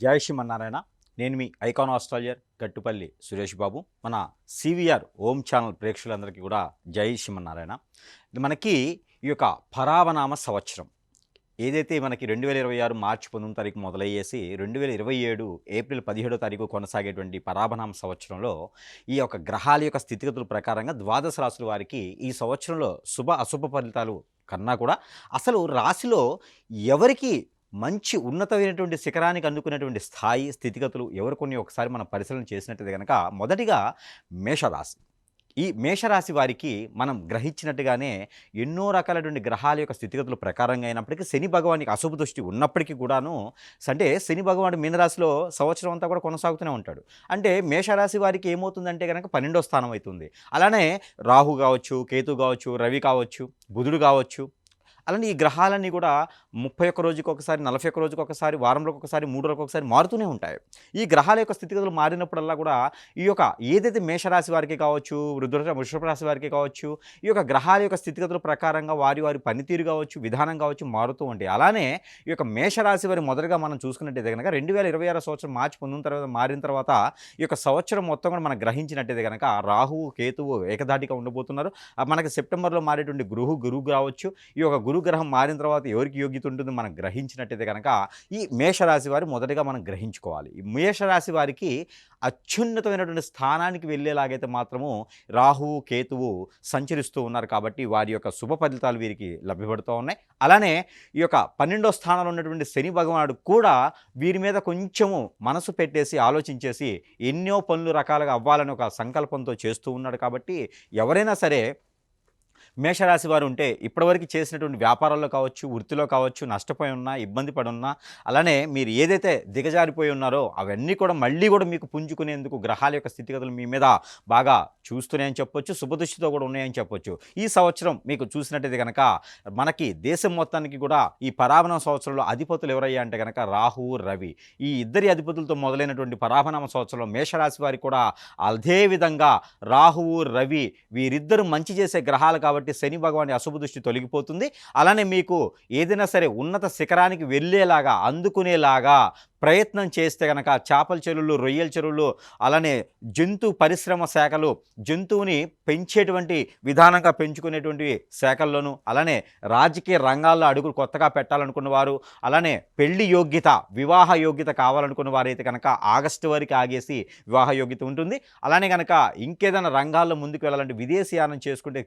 జై శ్రీమన్నారాయణ. నేను మీ icon astrologer Gattupalli Suresh Babu. మన సివిఆర్ ఓం ఛానల్ ప్రేక్షకులందరికీ కూడా జై శ్రీమన్నారాయణ. మనకి ఈ యొక్క పరావనామ సంవత్సరం ఏదైతే మనకి 2026 మార్చి 19 తారీఖు మొదలయ్యేసి 2027 ఏప్రిల్ 17వ తారీఖు కొనసాగేటువంటి పరావనామ సంవత్సరంలో ఈ యొక్క గ్రహాల యొక్క స్థితిగతుల ప్రకారంగా ద్వాదశ రాశుల వారికి ఈ సంవత్సరంలో శుభ అశుభ ఫలితాలు కన్నా కూడా అసలు రాశిలో ఎవరికి మంచి ఉన్నతమైనటువంటి శిఖరానికి అందుకునేటువంటి స్థాయి స్థితిగతులు ఎవరు కొన్ని ఒకసారి మనం పరిశీలన చేసినట్టయితే కనుక మొదటిగా మేషరాశి. ఈ మేషరాశి వారికి మనం గ్రహించినట్టుగానే ఎన్నో రకాలైనటువంటి గ్రహాల యొక్క స్థితిగతుల ప్రకారంగా అయినప్పటికీ శని భగవానికి అశుభ దృష్టి ఉన్నప్పటికీ కూడాను అంటే శని భగవానుడు మీనరాశిలో సంవత్సరం అంతా కూడా కొనసాగుతూనే ఉంటాడు. అంటే మేషరాశి వారికి ఏమవుతుందంటే కనుక 12వ స్థానం అవుతుంది. అలానే రాహు కావచ్చు, కేతు కావచ్చు, రవి కావచ్చు, బుధుడు కావచ్చు, అలానే ఈ గ్రహాలన్నీ కూడా 31 రోజుకి ఒకసారి, 41 రోజుకి ఒకసారి, వారంలోకి ఒకసారి, 3 రోజులకు ఒకసారి మారుతూనే ఉంటాయి. ఈ గ్రహాల యొక్క స్థితిగతులు మారినప్పుడల్లా కూడా ఈ యొక్క ఏదైతే మేషరాశి వారికి కావచ్చు, వృషభ రాశి వారికి కావచ్చు, ఈ యొక్క గ్రహాల యొక్క స్థితిగతుల ప్రకారంగా వారి వారి పనితీరు కావచ్చు, విధానం కావచ్చు మారుతూ ఉంటాయి. అలానే ఈ యొక్క మేషరాశి వారి మొదటగా మనం చూసుకున్నట్టయితే కనుక 2026 సంవత్సరం మార్చి 19 తర్వాత మారిన తర్వాత ఈ యొక్క సంవత్సరం మొత్తం కూడా మనం గ్రహించినట్టయితే కనుక రాహువు కేతువు ఏకధాటిగా ఉండబోతున్నారు. మనకి సెప్టెంబర్లో మారేటువంటి గురువు కావచ్చు, ఈ యొక్క గురుగ్రహం మారిన తర్వాత ఎవరికి యోగ్యత ఉంటుందో మనం గ్రహించినట్టయితే కనుక ఈ మేషరాశి వారు మొదటగా మనం గ్రహించుకోవాలి. ఈ మేషరాశి వారికి అత్యున్నతమైనటువంటి స్థానానికి వెళ్ళేలాగైతే మాత్రము రాహువు కేతువు సంచరిస్తూ ఉన్నారు కాబట్టి వారి యొక్క శుభ ఫలితాలు వీరికి లభ్యపడుతూ ఉన్నాయి. అలానే ఈ యొక్క 12వ స్థానంలో ఉన్నటువంటి శని భగవానుడు కూడా వీరి మీద కొంచెము మనసు పెట్టేసి ఆలోచించేసి ఎన్నో పనులు రకాలుగా అవ్వాలని ఒక సంకల్పంతో చేస్తూ ఉన్నాడు. కాబట్టి ఎవరైనా సరే మేషరాశి వారు ఉంటే ఇప్పటివరకు చేసినటువంటి వ్యాపారాల్లో కావచ్చు, వృత్తిలో కావచ్చు, నష్టపోయి ఉన్నా, ఇబ్బంది పడి ఉన్నా, అలానే మీరు ఏదైతే దిగజారిపోయి ఉన్నారో అవన్నీ కూడా మళ్ళీ కూడా మీకు పుంజుకునేందుకు గ్రహాల యొక్క స్థితిగతులు మీ మీద బాగా చూస్తున్నాయని చెప్పొచ్చు, శుభదృష్టితో కూడా ఉన్నాయని చెప్పొచ్చు. ఈ సంవత్సరం మీకు చూసినట్టయితే కనుక మనకి దేశం మొత్తానికి కూడా ఈ పరావనామ సంవత్సరంలో అధిపతులు ఎవరయ్యా అంటే కనుక రాహువు, రవి. ఈ ఇద్దరి అధిపతులతో మొదలైనటువంటి పరావనామ సంవత్సరంలో మేషరాశి వారికి కూడా అదే విధంగా రాహువు, రవి వీరిద్దరు మంచి చేసే గ్రహాలు కాబట్టి శని భగవాని అశుభ దృష్టి తొలగిపోతుంది. అలానే మీకు ఏదైనా సరే ఉన్నత శిఖరానికి వెళ్ళేలాగా అందుకునేలాగా ప్రయత్నం చేస్తే కనుక చేపల చెరువులు, రొయ్యల చెరువులు, అలానే జంతు పరిశ్రమ శాఖలు, జంతువుని పెంచేటువంటి విధానంగా పెంచుకునేటువంటి శాఖల్లోనూ, అలానే రాజకీయ రంగాల్లో అడుగులు కొత్తగా పెట్టాలనుకున్న వారు, అలానే పెళ్లి యోగ్యత, వివాహ యోగ్యత కావాలనుకున్న వారైతే కనుక ఆగస్టు వరకు ఆగేసి వివాహ యోగ్యత ఉంటుంది. అలానే కనుక ఇంకేదైనా రంగాల్లో ముందుకు వెళ్ళాలంటే విదేశీయానం చేసుకుంటే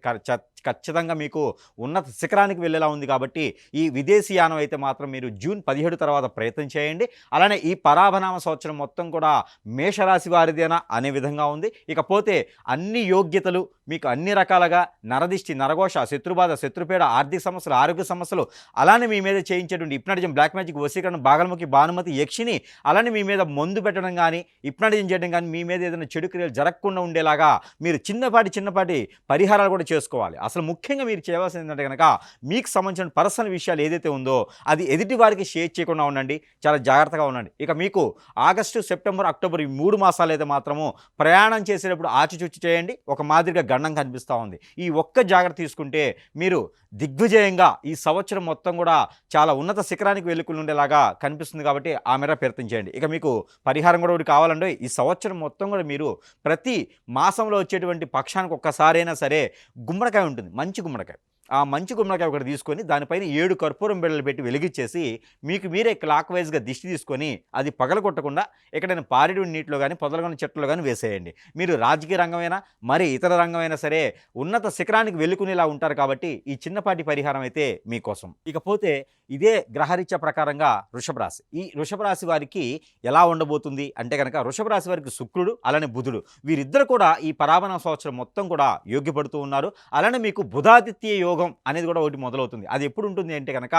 ఖచ్చితంగా మీకు ఉన్నత శిఖరానికి వెళ్ళేలా ఉంది. కాబట్టి ఈ విదేశీయానం అయితే మాత్రం మీరు జూన్ 17 తర్వాత ప్రయత్నం చేయండి. అలానే ఈ పరావనామ సంవత్సరం మొత్తం కూడా మేషరాశి వారిదేనా అనే విధంగా ఉంది. ఇకపోతే అన్ని యోగ్యతలు మీకు అన్ని రకాలుగా నరదిష్టి, నరఘోష, శత్రుబాధ, శత్రుపీడ, ఆర్థిక సమస్యలు, ఆరోగ్య సమస్యలు, అలానే మీ మీద చేయించేటువంటి హిప్నాటిజం, బ్లాక్ మ్యాజిక్, వశీకరణ, బాగల్ముఖి, భానుమతి, యక్షిని, అలానే మీ మీద మందు పెట్టడం కానీ, హిప్నాటిజం చేయడం కానీ, మీ మీద ఏదైనా చెడు క్రియలు జరగకుండా ఉండేలాగా మీరు చిన్నపాటి పరిహారాలు కూడా చేసుకోవాలి. అసలు ముఖ్యంగా మీరు చేయవలసింది ఏంటంటే కనుక మీకు సంబంధించిన పర్సనల్ విషయాలు ఏదైతే ఉందో అది ఎదుటి వారికి షేర్ చేయకుండా ఉండండి. చాలా జాగ్రత్తగా ఉండండి. ఇక మీకు ఆగస్టు, సెప్టెంబర్, అక్టోబర్ ఈ 3 మాసాలు అయితే మాత్రము ప్రయాణం చేసేటప్పుడు ఆచిచూచి చేయండి. ఒక మాదిరిగా గండం కనిపిస్తూ ఉంది. ఈ ఒక్క జాగ్రత్త తీసుకుంటే మీరు దిగ్విజయంగా ఈ సంవత్సరం మొత్తం కూడా చాలా ఉన్నత శిఖరానికి వెళ్ళుకుని ఉండేలాగా కనిపిస్తుంది. కాబట్టి ఆ మేర ప్రయత్నం చేయండి. ఇక మీకు పరిహారం కూడా ఒకటి కావాలంటే ఈ సంవత్సరం మొత్తం కూడా మీరు ప్రతి మాసంలో వచ్చేటువంటి పక్షానికి ఒక్కసారైనా సరే గుమ్మడికాయ ఉంటుంది, మంచి గుమ్మడికాయ. ఆ మంచి గుమ్మడికాయ ఒకటి తీసుకొని దానిపైన 7 కర్పూరం బిళ్ళలు పెట్టి వెలిగించేసి మీకు మీరే క్లాక్ వైజ్గా దిష్టి తీసుకొని అది పగలగొట్టకుండా ఎక్కడైనా పారేడు నీటిలో కానీ, పొదలగొని చెట్టులో కానీ వేసేయండి. మీరు రాజకీయ రంగమైనా మరి ఇతర రంగమైనా సరే ఉన్నత శిఖరానికి వెళ్ళుకునేలా ఉంటారు. కాబట్టి ఈ చిన్నపాటి పరిహారం అయితే మీకోసం. ఇకపోతే ఇదే గ్రహరీత్యా ప్రకారంగా వృషభ రాశి. ఈ వృషభ రాశి వారికి ఎలా ఉండబోతుంది అంటే కనుక వృషభ రాశి వారికి శుక్రుడు, అలానే బుధుడు వీరిద్దరు కూడా ఈ పరావనామ సంవత్సరం మొత్తం కూడా యోగ్యపడుతూ ఉన్నారు. అలానే మీకు బుధాదిత్య యోగం అనేది కూడా ఒకటి మొదలవుతుంది. అది ఎప్పుడు ఉంటుంది అంటే కనుక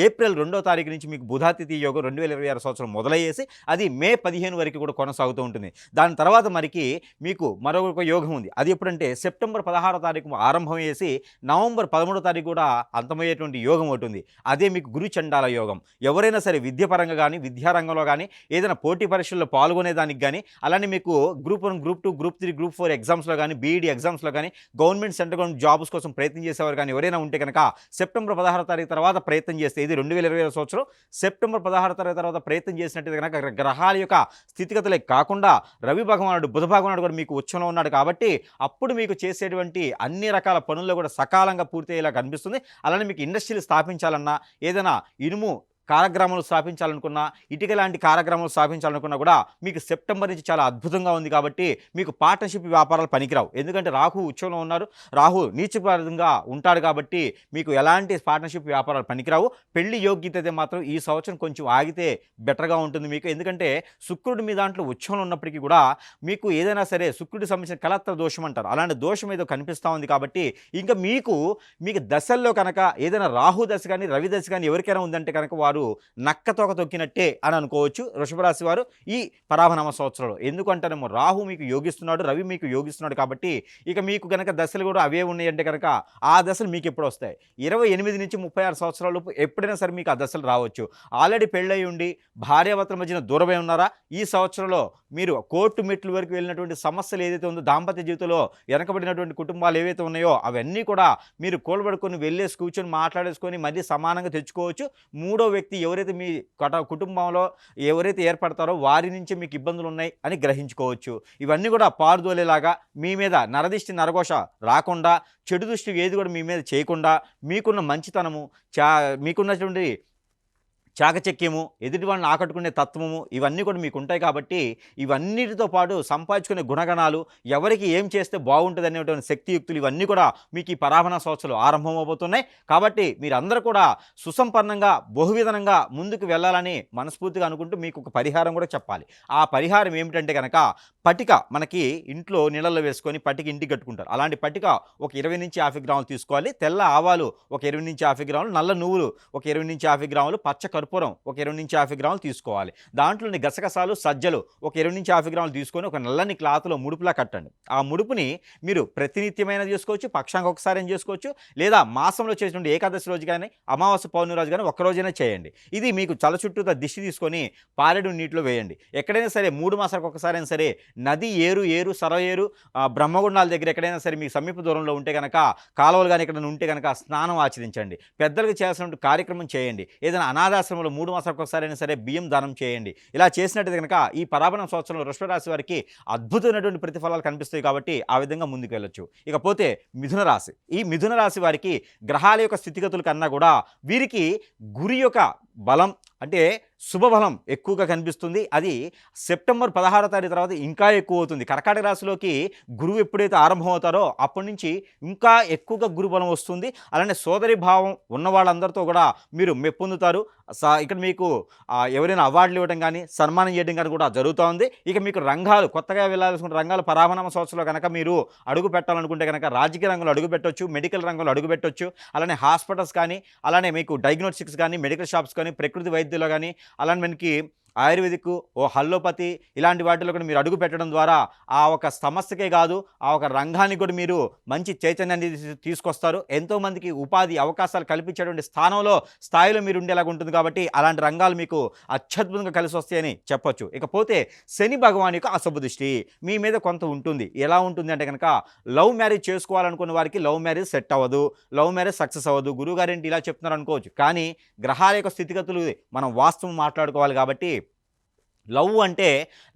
ఏప్రిల్ 2వ తారీఖు నుంచి మీకు బుధాదిత్య యోగం 2026 సంవత్సరం మొదలయ్యేసి అది మే 15 వరకు కూడా కొనసాగుతూ ఉంటుంది. దాని తర్వాత మరికి మీకు మరొక యోగం ఉంది. అది ఎప్పుడంటే సెప్టెంబర్ 16వ తారీఖు ఆరంభం చేసి నవంబర్ 13వ తారీఖు కూడా అంతమయ్యేటువంటి యోగం ఒకటి ఉంది. అదే మీకు గురు చండాల యోగం. ఎవరైనా సరే విద్యాపరంగా కానీ, విద్యారంగంలో కానీ, ఏదైనా పోటీ పరీక్షల్లో పాల్గొనేదానికి కానీ, అలానే మీకు గ్రూప్ 1, గ్రూప్ 2, గ్రూప్ 3, గ్రూప్ 4 ఎగ్జామ్స్లో కానీ, బీఈడీ ఎగ్జామ్స్లో కానీ, గవర్నమెంట్ సెంట్రల్ గవర్నమెంట్ జాబ్స్ కోసం ప్రయత్నం చేసేవారు కానీ ఎవరైనా ఉంటే కనుక సెప్టెంబర్ 16 తారీఖు తర్వాత ప్రయత్నం చేస్తే, ఇది 2020 సంవత్సరం సెప్టెంబర్ 16 తారీఖు తర్వాత ప్రయత్నం చేసినట్టు కనుక గ్రహాల యొక్క స్థితిగతులే కాకుండా రవి భగవానుడు, బుధ భగవానుడు కూడా మీకు ఉచ్చంలో ఉన్నాడు కాబట్టి అప్పుడు మీకు చేసేటువంటి అన్ని రకాల పనుల్లో కూడా సకాలంగా పూర్తయ్యేలా కనిపిస్తుంది. అలానే మీకు ఇండస్ట్రీలు స్థాపించాలన్నా, ఏదైనా ఇనుము కారాగ్రామాలు స్థాపించాలనుకున్నా, ఇటుక లాంటి కారాగ్రామాలు స్థాపించాలనుకున్నా కూడా మీకు సెప్టెంబర్ నుంచి చాలా అద్భుతంగా ఉంది కాబట్టి మీకు పార్ట్నర్షిప్ వ్యాపారాలు పనికిరావు. ఎందుకంటే రాహు ఉచ్చంలో ఉన్నారు, రాహు నీచపరంగా ఉంటాడు కాబట్టి మీకు ఎలాంటి పార్ట్నర్షిప్ వ్యాపారాలు పనికిరావు. పెళ్లి యోగ్యత అయితే మాత్రం ఈ సంవత్సరం కొంచెం ఆగితే బెటర్గా ఉంటుంది మీకు. ఎందుకంటే శుక్రుడు మీ దాంట్లో ఉచ్చంలో ఉన్నప్పటికీ కూడా మీకు ఏదైనా సరే శుక్రుడికి సంబంధించిన కలత్ర దోషం అంటారు, అలాంటి దోషం ఏదో కనిపిస్తూ ఉంది కాబట్టి ఇంకా మీకు దశల్లో కనుక ఏదైనా రాహు దశ కానీ రవి దశ కానీ ఎవరికైనా ఉందంటే కనుక వారు నక్కతోక తొక్కినట్టే అని అనుకోవచ్చు వృషభ రాశి వారు ఈ పరాభనామ సంవత్సరంలో. ఎందుకంటేనేమో రాహు మీకు యోగిస్తున్నాడు, రవి మీకు యోగిస్తున్నాడు కాబట్టి ఇక మీకు కనుక దశలు కూడా అవే ఉన్నాయంటే కనుక ఆ దశలు మీకు ఎప్పుడు వస్తాయి? 28 నుంచి 36 సంవత్సరాల లోపు ఎప్పుడైనా సరే మీకు ఆ దశలు రావచ్చు. ఆల్రెడీ పెళ్ళై ఉండి భార్యాభర్తల మధ్యన దూరమై ఉన్నారా? ఈ సంవత్సరంలో మీరు కోర్టు మెట్ల వరకు వెళ్ళినటువంటి సమస్యలు ఏదైతే ఉందో, దాంపత్య జీవితంలో వెనకబడినటువంటి కుటుంబాలు ఏవైతే ఉన్నాయో అవన్నీ కూడా మీరు కూలబడుకొని వెళ్ళేసి కూర్చొని మాట్లాడేసుకొని మళ్ళీ సమానంగా తెచ్చుకోవచ్చు. మూడో వ్యక్తి ఎవరైతే మీ కుటుంబంలో ఎవరైతే ఏర్పడతారో వారి నుంచి మీకు ఇబ్బందులు ఉన్నాయి అని గ్రహించుకోవచ్చు. ఇవన్నీ కూడా పారుదోలేలాగా మీ మీద నరదిష్టి నరఘోష రాకుండా, చెడు దృష్టి ఏది కూడా మీ మీద చేయకుండా, మీకున్న మంచితనము మీకున్నటువంటి చాకచక్యము, ఎదుటి వాళ్ళని ఆకట్టుకునే తత్వము ఇవన్నీ కూడా మీకు ఉంటాయి కాబట్టి ఇవన్నిటితో పాటు సంపాదించుకునే గుణగణాలు, ఎవరికి ఏం చేస్తే బాగుంటుంది అనేటువంటి శక్తియుక్తులు ఇవన్నీ కూడా మీకు ఈ పరాభన సంవత్సరాలు ఆరంభమవబోతున్నాయి. కాబట్టి మీరందరూ కూడా సుసంపన్నంగా బహువిధంగా ముందుకు వెళ్ళాలని మనస్ఫూర్తిగా అనుకుంటూ మీకు ఒక పరిహారం కూడా చెప్పాలి. ఆ పరిహారం ఏమిటంటే కనుక పటిక, మనకి ఇంట్లో నీళ్ళల్లో వేసుకొని పటిక ఇంటికి కట్టుకుంటారు. అలాంటి పటిక ఒక 20 నుంచి 50 గ్రాములు తీసుకోవాలి. తెల్ల ఆవాలు ఒక 20 నుంచి 50 గ్రాములు, నల్ల నువ్వులు ఒక 20 నుంచి 50 గ్రాములు, పచ్చ కర్పూరం ఒక 20 నుంచి 50 గ్రాములు తీసుకోవాలి. దాంట్లోని గసగసాలు, సజ్జలు ఒక 20 నుంచి 50 గ్రాములు తీసుకొని ఒక నల్లని క్లాత్లో ముడుపులా కట్టండి. ఆ ముడుపుని మీరు ప్రతినిత్యమైన చేసుకోవచ్చు, పక్షానికి ఒకసారి ఏం చేసుకోవచ్చు, లేదా మాసంలో చేసినటువంటి ఏకాదశి రోజు కానీ అమావాస్య పౌర్ణమి రోజు కానీ ఒక్కరోజైనా చేయండి. ఇది మీకు చల చుట్టూతో దిష్టి తీసుకొని పారెడు నీటిలో వేయండి. ఎక్కడైనా సరే 3 మాసాలకు ఒకసారి అయినా సరే నది, ఏరు సరయేరు, బ్రహ్మగుండాల దగ్గర ఎక్కడైనా సరే మీకు సమీప దూరంలో ఉంటే కనుక, కాలువలు కానీ ఎక్కడైనా ఉంటే కనుక స్నానం ఆచరించండి. పెద్దలకు చేయాల్సిన కార్యక్రమం చేయండి. ఏదైనా అనాథాశ్రమంలో 3 మాసాలకు ఒకసారి అయినా సరే బియ్యం దానం చేయండి. ఇలా చేసినట్టు కనుక ఈ పరాభనం సంవత్సరంలో వృషభ రాశి వారికి అద్భుతమైనటువంటి ప్రతిఫలాలు కనిపిస్తాయి కాబట్టి ఆ విధంగా ముందుకు వెళ్ళొచ్చు. ఇకపోతే మిథున రాశి, ఈ మిథున రాశి వారికి గ్రహాల యొక్క స్థితిగతుల కన్నా కూడా వీరికి గురి యొక్క బలం అంటే శుభబలం ఎక్కువగా కనిపిస్తుంది. అది సెప్టెంబర్ 16 తారీఖు తర్వాత ఇంకా ఎక్కువ అవుతుంది. కర్కాటక రాశిలోకి గురువు ఎప్పుడైతే ఆరంభమవుతారో అప్పటి నుంచి ఇంకా ఎక్కువగా గురుబలం వస్తుంది. అలానే సోదరి భావం ఉన్న వాళ్ళందరితో కూడా మీరు మెప్పొందుతారు. ఇక్కడ మీకు ఎవరైనా అవార్డులు ఇవ్వడం కానీ సన్మానం చేయడం కానీ కూడా జరుగుతూ ఉంది. ఇక మీకు రంగాలు, కొత్తగా వెళ్ళాల్సిన రంగాలు పరాభనామ సంవత్సరంలో కనుక మీరు అడుగు పెట్టాలనుకుంటే కనుక రాజకీయ రంగంలో అడుగు పెట్టవచ్చు, మెడికల్ రంగంలో అడుగు పెట్టవచ్చు. అలానే హాస్పిటల్స్ కానీ, అలానే మీకు డయాగ్నోస్టిక్స్ కానీ, మెడికల్ షాప్స్ కానీ, ప్రకృతి వైద్యులు కానీ, అలానే మనకి ఆయుర్వేదిక్, హల్లోపతి ఇలాంటి వాటిలో కూడా మీరు అడుగు పెట్టడం ద్వారా ఆ ఒక సమస్యకే కాదు, ఆ ఒక రంగానికి కూడా మీరు మంచి చైతన్యాన్ని తీసుకొస్తారు. ఎంతోమందికి ఉపాధి అవకాశాలు కల్పించేటువంటి స్థాయిలో మీరు ఉండేలాగా ఉంటుంది. కాబట్టి అలాంటి రంగాలు మీకు అత్యద్భుతంగా కలిసి వస్తాయని చెప్పొచ్చు. ఇకపోతే శని భగవాన్ యొక్క అశుభ దృష్టి మీ మీద కొంత ఉంటుంది. ఎలా ఉంటుంది అంటే కనుక లవ్ మ్యారేజ్ చేసుకోవాలనుకున్న వారికి లవ్ మ్యారేజ్ సెట్ అవ్వదు, లవ్ మ్యారేజ్ సక్సెస్ అవ్వదు. గురువుగారు ఏంటి ఇలా చెప్తున్నారు అనుకోవచ్చు, కానీ గ్రహాల యొక్క స్థితిగతులు మనం వాస్తవం మాట్లాడుకోవాలి. కాబట్టి లవ్ అంటే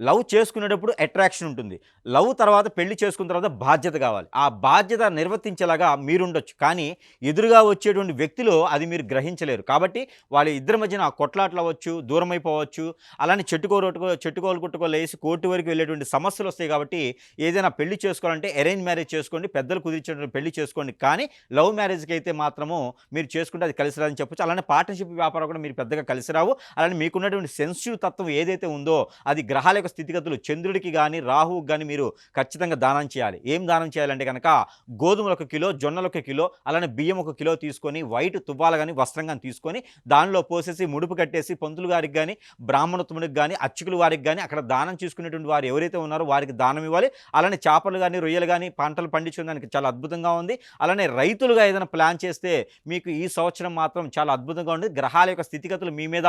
లవ్ చేసుకునేటప్పుడు అట్రాక్షన్ ఉంటుంది. లవ్ తర్వాత పెళ్లి చేసుకున్న తర్వాత బాధ్యత కావాలి. ఆ బాధ్యత నిర్వర్తించేలాగా మీరుండొచ్చు, కానీ ఎదురుగా వచ్చేటువంటి వ్యక్తిలో అది మీరు గ్రహించలేరు. కాబట్టి వాళ్ళ ఇద్దరి మధ్యన కొట్లాట్లు అవ్వచ్చు, దూరం అయిపోవచ్చు. అలానే చెట్టుకోలు కుట్టుకోలేసి కోర్టు వరకు వెళ్ళేటువంటి సమస్యలు వస్తాయి. కాబట్టి ఏదైనా పెళ్లి చేసుకోవాలంటే అరేంజ్ మ్యారేజ్ చేసుకోండి, పెద్దలు కుదిర్చేటువంటి పెళ్లి చేసుకోండి. కానీ లవ్ మ్యారేజ్కి అయితే మాత్రము మీరు చేసుకుంటే అది కలిసి రాదని చెప్పొచ్చు. అలానే పార్ట్నర్షిప్ వ్యాపారం కూడా మీరు పెద్దగా కలిసి రావు. అలానే మీకున్నటువంటి సెన్సిటివ్ తత్వం ఏదైతే ఉందో అది గ్రహాల యొక్క స్థితిగతులు, చంద్రుడికి కానీ రాహువుకి కానీ మీరు ఖచ్చితంగా దానం చేయాలి. ఏం దానం చేయాలంటే కనుక గోధుమలు 1 కిలో, జొన్నలు 1 కిలో, అలానే బియ్యం 1 కిలో తీసుకొని వైట్ తువ్వాలు కానీ వస్త్రం కానీ తీసుకొని దానిలో పోసేసి ముడుపు కట్టేసి పంతులు గారికి కానీ, బ్రాహ్మణోత్తముడికి కానీ, అర్చకుల వారికి కానీ, అక్కడ దానం చేసుకునేటువంటి వారు ఎవరైతే ఉన్నారో వారికి దానం ఇవ్వాలి. అలానే చేపలు కానీ, రొయ్యలు కానీ పంటలు పండించడానికి చాలా అద్భుతంగా ఉంది. అలానే రైతులుగా ఏదైనా ప్లాన్ చేస్తే మీకు ఈ సంవత్సరం మాత్రం చాలా అద్భుతంగా ఉంది. గ్రహాల యొక్క స్థితిగతులు మీ మీద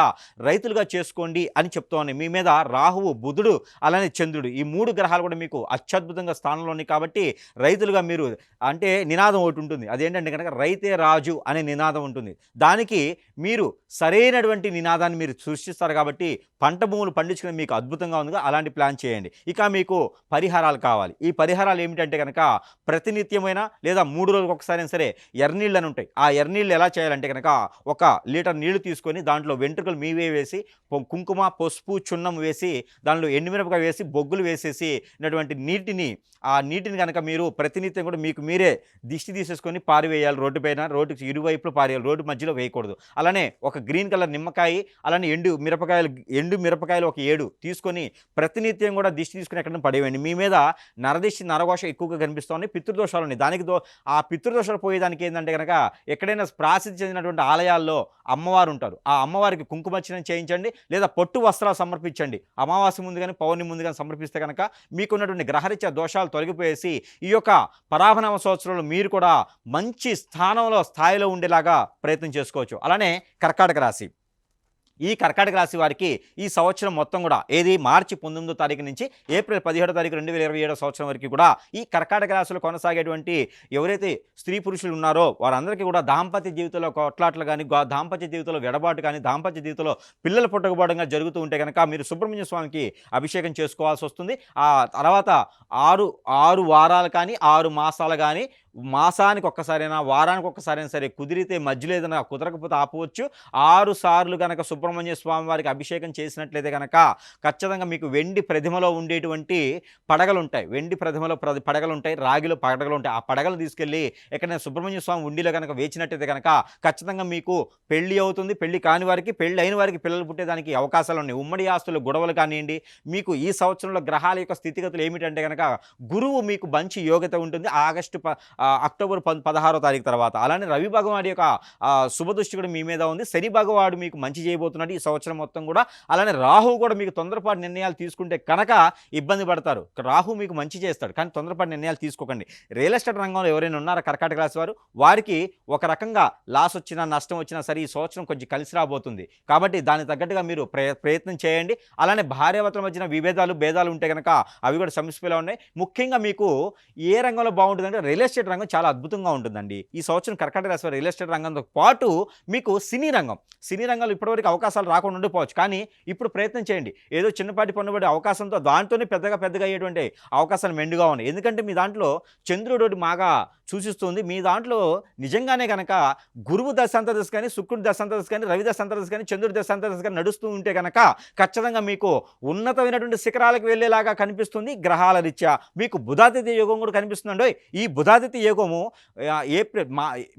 రైతులుగా చేసుకోండి అని చెప్తూ ఉన్నాయి. మీ మీద మీద రాహువు, బుధుడు, అలానే చంద్రుడు, ఈ 3 గ్రహాలు కూడా మీకు అత్యద్భుతంగా స్థానంలో ఉన్నాయి. కాబట్టి రైతులుగా మీరు అంటే నినాదం ఒకటి ఉంటుంది. అదేంటంటే కనుక రైతే రాజు అనే నినాదం ఉంటుంది. దానికి మీరు సరైనటువంటి నినాదాన్ని మీరు సృష్టిస్తారు. కాబట్టి పంట భూములు పండించుకుని మీకు అద్భుతంగా ఉందిగా, అలాంటి ప్లాన్ చేయండి. ఇక మీకు పరిహారాలు కావాలి. ఈ పరిహారాలు ఏమిటంటే కనుక ప్రతినిత్యమైన లేదా 3 రోజులకు ఒకసారి సరే ఎర్రనీళ్ళు అని ఉంటాయి. ఆ ఎర్రనీళ్ళు ఎలా చేయాలంటే కనుక 1 లీటర్ నీళ్లు తీసుకొని దాంట్లో వెంట్రుకలు మీవే వేసి కుంకుమ, పసుపు, చున్నం వేసి దాంట్లో ఎండుమిరపకాయ వేసి బొగ్గులు వేసేసి ఆ నీటిని కనుక మీరు ప్రతినిత్యం కూడా మీకు మీరే దిష్టి తీసేసుకొని పారివేయాలి. రోడ్డు పైన, రోడ్డుకి ఇరువైపులు పారేయాలి, రోడ్డు మధ్యలో వేయకూడదు. అలానే ఒక గ్రీన్ కలర్ నిమ్మకాయ, అలానే ఎండు మిరపకాయలు ఒక 7 తీసుకొని ప్రతినిత్యం కూడా దిష్టి తీసుకుని ఎక్కడైనా పడేయండి. మీ మీద నరదిష్టి, నరఘోష ఎక్కువగా కనిపిస్తుంది. పితృదోషాలు ఉన్నాయి. ఆ పితృదోషాలు పోయేదానికి ఏంటంటే కనుక ఎక్కడైనా ప్రాసిద్ధి చెందినటువంటి ఆలయాల్లో అమ్మవారు ఉంటారు. ఆ అమ్మవారికి కుంకుమర్చనం చేయించండి, లేదా పొట్టు వస్త్రాలు సమర్పించండి. అమావాస్య ముందు కానీ పౌర్ణమి ముందు కానీ సమర్పిస్తే కనుక మీకున్నటువంటి గ్రహరీత్యా దోషాలు తొలగిపోయేసి ఈ యొక్క పరాభనామ సంవత్సరంలో మీరు కూడా మంచి స్థాయిలో ఉండేలాగా ప్రయత్నం చేసుకోవచ్చు. అలానే కర్కాటక రాశి, ఈ కర్కాటక రాశి వారికి ఈ సంవత్సరం మొత్తం కూడా ఏది మార్చి 19వ తారీఖు నుంచి ఏప్రిల్ 17వ తారీఖు 2027 సంవత్సరం వరకు కూడా ఈ కర్కాటక రాశిలో కొనసాగేటువంటి ఎవరైతే స్త్రీ పురుషులు ఉన్నారో వారందరికీ కూడా దాంపత్య జీవితంలో కొట్లాట్లు కానీ, దాంపత్య జీవితంలో వెడబాటు కానీ, దాంపత్య జీవితంలో పిల్లలు పుట్టకపోవడంగా జరుగుతూ ఉంటే కనుక మీరు సుబ్రహ్మణ్య స్వామికి అభిషేకం చేసుకోవాల్సి వస్తుంది. ఆ తర్వాత 6 వారాలు కానీ 6 మాసాలు కానీ, మాసానికి ఒక్కసారైనా, వారానికి ఒక్కసారైనా సరే కుదిరితే, మధ్యలో ఏదైనా కుదరకపోతే ఆపవచ్చు. 6 సార్లు కనుక సుబ్రహ్మణ్య స్వామి వారికి అభిషేకం చేసినట్లయితే కనుక ఖచ్చితంగా మీకు వెండి ప్రతిమలో ఉండేటువంటి పడగలు ఉంటాయి. వెండి ప్రతిమలో పడగలు ఉంటాయి, రాగిలో పడగలు ఉంటాయి. ఆ పడగలు తీసుకెళ్ళి ఎక్కడైనా సుబ్రహ్మణ్య స్వామి ఉండిలో కనుక వేచినట్లయితే కనుక ఖచ్చితంగా మీకు పెళ్లి అవుతుంది. పెళ్లి కాని వారికి, పెళ్లి అయిన వారికి పిల్లలు పుట్టేదానికి అవకాశాలు ఉన్నాయి. ఉమ్మడి ఆస్తులు గొడవలు కానివ్వండి. మీకు ఈ సంవత్సరంలో గ్రహాల యొక్క స్థితిగతులు ఏమిటంటే కనుక గురువు మీకు మంచి యోగ్యత ఉంటుంది అక్టోబర్ 16వ తారీఖు తర్వాత. అలానే రవి భగవానుడి యొక్క శుభదృష్టి కూడా మీ మీద ఉంది. శని భగవాడు మీకు మంచి చేయబోతున్నాడు ఈ సంవత్సరం మొత్తం కూడా. అలానే రాహు కూడా మీకు తొందరపాటు నిర్ణయాలు తీసుకుంటే కనుక ఇబ్బంది పడతారు. రాహు మీకు మంచి చేస్తాడు, కానీ తొందరపాటు నిర్ణయాలు తీసుకోకండి. రియల్ ఎస్టేట్ రంగంలో ఎవరైనా ఉన్నారో కర్కాటక రాశి వారు, వారికి ఒక రకంగా లాస్ వచ్చినా, నష్టం వచ్చినా సరే ఈ సంవత్సరం కొంచెం కలిసి రాబోతుంది. కాబట్టి దానికి తగ్గట్టుగా మీరు ప్రయత్నం చేయండి. అలానే భార్యాభర్తల మధ్యన భేదాలు ఉంటే కనుక అవి కూడా సమస్యలో ఉన్నాయి. ముఖ్యంగా మీకు ఏ రంగంలో బాగుంటుందంటే రియల్ ఎస్టేట్ రంగం చాలా అద్భుతంగా ఉంటుందండి. ఈ సంవత్సరం కర్కాటక రాశి రియల్ ఎస్టేట్ రంగంతో పాటు మీకు సినీ రంగంలో ఇప్పటివరకు అవకాశాలు రాకుండా ఉండిపోవచ్చు. కానీ ఇప్పుడు ప్రయత్నం చేయండి. ఏదో చిన్నపాటి పన్నుబడి అవకాశంతో దాంతోనే పెద్దగా అయ్యేటువంటి అవకాశాలు మెండుగా ఉన్నాయి. ఎందుకంటే మీ దాంట్లో చంద్రుడు బాగా సూచిస్తుంది. మీ దాంట్లో నిజంగానే కనుక గురువు దశాంతదశ కానీ, శుక్రుడు దశాంతదశ కానీ, రవి దశాంతదశ కానీ, చంద్రుడి దశాంతదశ కానీ నడుస్తూ ఉంటే కనుక ఖచ్చితంగా మీకు ఉన్నతమైనటువంటి శిఖరాలకు వెళ్ళేలాగా కనిపిస్తుంది. గ్రహాల రీత్యా మీకు బుధాదిత్య యోగం కూడా కనిపిస్తుందండి. ఈ బుధాదిత్య యోగము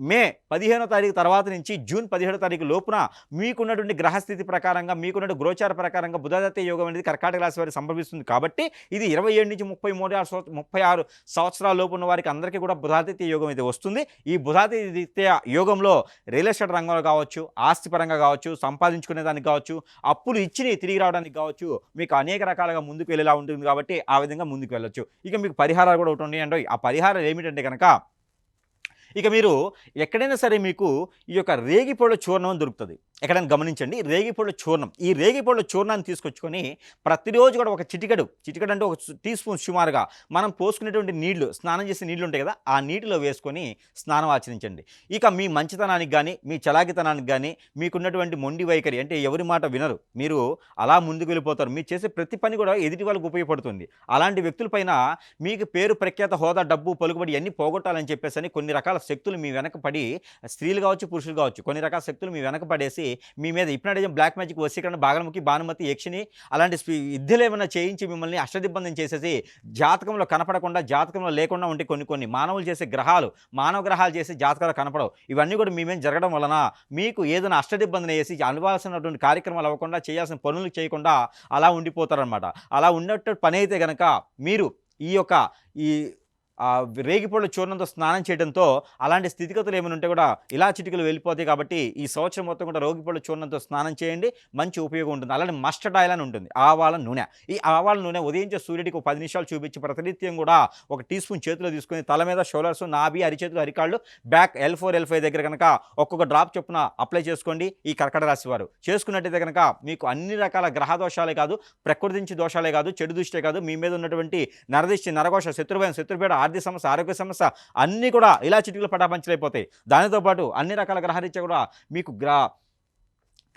మే 15వ తారీఖు తర్వాత నుంచి జూన్ 17వ తారీఖు లోపున మీకున్నటువంటి గ్రహస్థితి ప్రకారంగా, మీకున్న గోచార ప్రకారంగా బుధాదిత్య యోగం అనేది కర్కాటక రాశి వారికి సంభవిస్తుంది. కాబట్టి ఇది 27 నుంచి 36 సంవత్సరాల లోపు ఉన్న వారికి అందరికీ కూడా బుధాదిత్య యోగం అయితే వస్తుంది. ఈ బుధాదిత్య యోగంలో రియల్ ఎస్టేట్ రంగంలో కావచ్చు, ఆస్తిపరంగా కావచ్చు, సంపాదించుకునే దానికి కావచ్చు, అప్పులు ఇచ్చి తిరిగి రావడానికి కావచ్చు, మీకు అనేక రకాలుగా ముందుకు వెళ్ళేలా ఉంటుంది. కాబట్టి ఆ విధంగా ముందుకు వెళ్ళొచ్చు. ఇక మీకు పరిహారాలు కూడా ఒకటి ఉన్నాయండి. ఆ పరిహారాలు ఏమిటంటే కనుక ఇక మీరు ఎక్కడైనా సరే మీకు ఈ యొక్క రేగిపళ్ళ చూర్ణం దొరుకుతుంది. ఎక్కడైనా గమనించండి, రేగిపళ్ళ చూర్ణం. ఈ రేగిపళ్ళ చూర్ణాన్ని తీసుకొచ్చుకొని ప్రతిరోజు కూడా ఒక చిటికెడు అంటే 1 టీ స్పూన్ సుమారుగా మనం పోసుకునేటువంటి నీళ్లు, స్నానం చేసే నీళ్లు ఉంటాయి కదా, ఆ నీటిలో వేసుకొని స్నానం ఆచరించండి. ఇక మీ మంచితనానికి కానీ, మీ చలాకితనానికి కానీ, మీకున్నటువంటి మొండి వైఖరి అంటే ఎవరి మాట వినరు, మీరు అలా ముందుకు వెళ్ళిపోతారు. మీరు చేసే ప్రతి పని కూడా ఎదుటి వాళ్ళకు ఉపయోగపడుతుంది. అలాంటి వ్యక్తులపైన మీకు పేరు, ప్రఖ్యాత, హోదా, డబ్బు, పలుకుబడి అన్నీ పోగొట్టాలని చెప్పేసి కొన్ని రకాల శక్తులు మీ వెనక పడి, స్త్రీలు కావచ్చు, పురుషులు కావచ్చు, కొన్ని రకాల శక్తులు మీ వెనక పడేసి మీ మీద హిప్నటిజం, బ్లాక్ మ్యాజిక్, వశీకరణ, బాగలముఖి, భానుమతి, యక్షిని అలాంటి విద్యలు ఏమైనా చేయించి మిమ్మల్ని అష్టదిబ్బందం చేసేసి జాతకంలో కనపడకుండా, జాతకంలో లేకుండా ఉంటే కొన్ని మానవులు చేసే మానవ గ్రహాలు చేసే జాతకాలు కనపడవు. ఇవన్నీ కూడా మీ మీద జరగడం వలన మీకు ఏదైనా అష్టదిబ్బందం వేసి అనుభవాల్సినటువంటి కార్యక్రమాలు అవ్వకుండా, చేయాల్సిన పనులు చేయకుండా అలా ఉండిపోతారనమాట. అలా ఉన్నట్టు పని అయితే కనుక మీరు ఈ రేగిపళ్ళ చూర్ణంతో స్నానం చేయడంతో అలాంటి స్థితిగతులు ఏమైనా ఉంటే కూడా ఇలా చిటికలు వెళ్ళిపోతాయి. కాబట్టి ఈ సంవత్సరం మొత్తం కూడా రేగిపళ్ళ చూర్ణంతో స్నానం చేయండి, మంచి ఉపయోగం ఉంటుంది. అలానే మస్టర్డ్ ఆయిల్ అని ఉంటుంది, ఆవాల నూనె. ఈ ఆవాల నూనె ఉదయించే సూర్యుడికి ఒక 10 నిమిషాలు చూపించి ప్రతినిత్యం కూడా ఒక టీ స్పూన్ చేతిలో తీసుకొని తల మీద, షోల్డర్స్, నాభి, అరిచేతులు, అరికాళ్ళు, బ్యాక్ L4 L5 దగ్గర కనుక ఒక్కొక్క డ్రాప్ చొప్పున అప్లై చేసుకోండి. ఈ కర్కట రాశి వారు చేసుకున్నట్టయితే కనుక మీకు అన్ని రకాల గ్రహ దోషాలే కాదు, ప్రకృతి నుంచి దోషాలే కాదు, చెడు దృష్టే కాదు, మీ మీద ఉన్నటువంటి నరదిష్టి, నరఘోష, శత్రుభయం, శత్రుపీడ, ఆర్థిక సమస్య, ఆరోగ్య సమస్య అన్నీ కూడా ఇలా చిటికలు పటాపంచలైపోతాయి. దానితో పాటు అన్ని రకాల గ్రహరీత్యా కూడా మీకు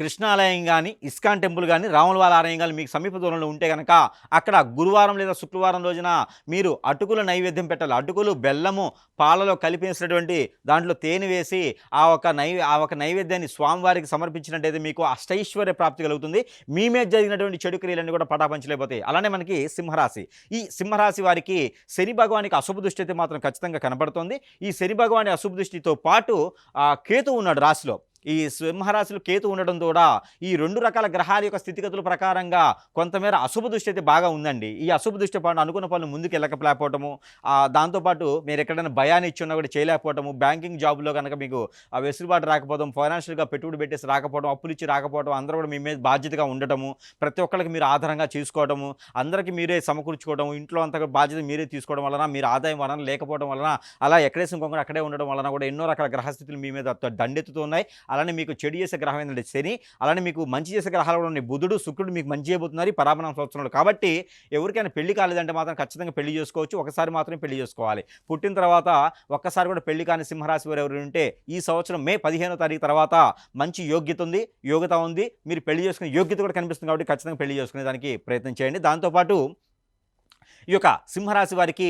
కృష్ణాలయం కానీ, ఇస్కాన్ టెంపుల్ కానీ, రాములవారి ఆలయం కానీ మీకు సమీప దూరంలో ఉంటే కనుక అక్కడ గురువారం లేదా శుక్రవారం రోజున మీరు అటుకుల నైవేద్యం పెట్టాలి. అటుకులు బెల్లము పాలలో కలిపేసినటువంటి దాంట్లో తేనె వేసి ఆ ఒక నైవేద్యాన్ని స్వామివారికి సమర్పించినట్టయితే మీకు అష్టైశ్వర్య ప్రాప్తి కలుగుతుంది. మీ మీద జరిగినటువంటి చెడు క్రియలన్నీ కూడా పటాపంచలైపోతాయి. అలానే మనకి సింహరాశి, ఈ సింహరాశి వారికి శని భగవానికి అశుభ దృష్టి అయితే మాత్రం ఖచ్చితంగా కనబడుతుంది. ఈ శని భగవాని అశుభ దృష్టితో పాటు కేతు ఉన్నాడు రాశిలో. ఈ సింహరాశిలో కేతు ఉండడం కూడా ఈ 2 రకాల గ్రహాల యొక్క స్థితిగతుల ప్రకారంగా కొంతమేర అశుభ దృష్టి అయితే బాగా ఉందండి. ఈ అశుభ దృష్టి పాటు అనుకున్న పనులు ముందుకు వెళ్ళకపోవటము, దాంతోపాటు మీరు ఎక్కడైనా భయాన్ని ఇచ్చున్నా కూడా చేయలేకపోవటము, బ్యాంకింగ్ జాబ్లో కనుక మీకు వెసులుబాటు రాకపోవడం, ఫైనాన్షియల్గా పెట్టుబడి పెట్టేసి రాకపోవడం, అప్పులు ఇచ్చి రాకపోవడం, అందరూ కూడా మీ మీద బాధ్యతగా ఉండటము, ప్రతి ఒక్కరికి మీరు ఆధారంగా చూసుకోవడము, అందరికీ మీరే సమకూర్చుకోవడం, ఇంట్లో అంతా బాధ్యత మీరే తీసుకోవడం వలన, మీరు ఆదాయం వలన లేకపోవడం వలన, అలా ఎక్కడేసి ఇంకొకరు అక్కడే ఉండడం వలన కూడా ఎన్నో రకాల గ్రహస్థితులు మీ మీద దండెత్తుతున్నాయి. అలానే మీకు చెడు చేసే గ్రహం ఏంటంటే శని, అలానే మీకు మంచి చేసే గ్రహాలు కూడా ఉన్నాయి. బుధుడు, శుక్రుడు మీకు మంచి చేయబోతున్నారు ఈ పరాబణం సంవత్సరంలో. కాబట్టి ఎవరికైనా పెళ్లి కాలేదంటే మాత్రం ఖచ్చితంగా పెళ్లి చేసుకోవచ్చు. ఒకసారి మాత్రమే పెళ్లి చేసుకోవాలి. పుట్టిన తర్వాత ఒక్కసారి కూడా పెళ్లి కాని సింహరాశి వారు ఎవరు ఉంటే ఈ సంవత్సరం మే 15వ తారీఖు తర్వాత మంచి యోగ్యత ఉంది, మీరు పెళ్లి చేసుకునే యోగ్యత కూడా కనిపిస్తుంది. కాబట్టి ఖచ్చితంగా పెళ్లి చేసుకునే దానికి ప్రయత్నం చేయండి. దాంతోపాటు ఈ యొక్క సింహరాశి వారికి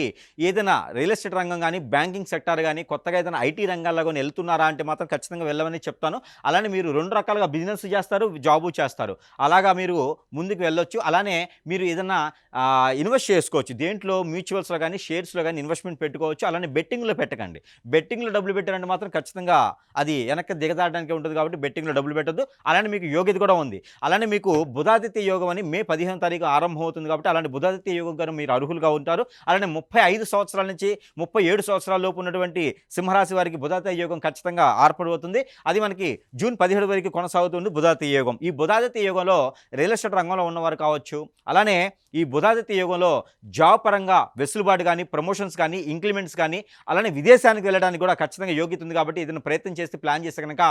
ఏదైనా రియల్ ఎస్టేట్ రంగం కానీ, బ్యాంకింగ్ సెక్టార్ కానీ, కొత్తగా ఏదైనా ఐటీ రంగాల్లో కానీ వెళ్తున్నారా అంటే మాత్రం ఖచ్చితంగా వెళ్ళమని చెప్తాను. అలానే మీరు 2 రకాలుగా బిజినెస్ చేస్తారు, జాబు చేస్తారు, అలాగా మీరు ముందుకు వెళ్ళొచ్చు. అలానే మీరు ఏదైనా ఇన్వెస్ట్ చేసుకోవచ్చు. దేంట్లో మ్యూచువల్స్లో కానీ, షేర్స్లో కానీ ఇన్వెస్ట్మెంట్ పెట్టుకోవచ్చు. అలానే బెట్టింగ్లో పెట్టకండి. బెట్టింగ్లో డబ్బులు పెట్టారంటే మాత్రం ఖచ్చితంగా అది వెనక్కి దిగదాడడానికి ఉంటుంది. కాబట్టి బెట్టింగ్లో డబ్బులు పెట్టద్దు. అలానే మీకు యోగ్యత కూడా ఉంది. అలానే మీకు బుధాదిత్య యోగం అని మే 15వ తారీఖు ఆరంభం అవుతుంది. కాబట్టి అలాంటి బుధాదిత్య యోగం గారు మీరు అర్హులుగా ఉంటారు. అలానే 35 సంవత్సరాల నుంచి 37 సంవత్సరాల లోపు ఉన్నటువంటి సింహరాశి వారికి బుధాదిత్య యోగం ఖచ్చితంగా ఏర్పడబోతుంది. అది మనకి జూన్ 17 వరకు కొనసాగుతుంది బుధాదిత్య యోగం. ఈ బుధాదిత్య యోగంలో రియల్ ఎస్టేట్ రంగంలో ఉన్నవారు కావచ్చు, అలానే ఈ బుధాదిత్య యోగంలో జాబ్ పరంగా వెసులుబాటు కానీ, ప్రమోషన్స్ కానీ, ఇంక్రిమెంట్స్ కానీ, అలానే విదేశానికి వెళ్ళడానికి కూడా ఖచ్చితంగా యోగ్యత ఉంది. కాబట్టి ఏదైనా ప్రయత్నం చేస్తే ప్లాన్ చేస్తే కనుక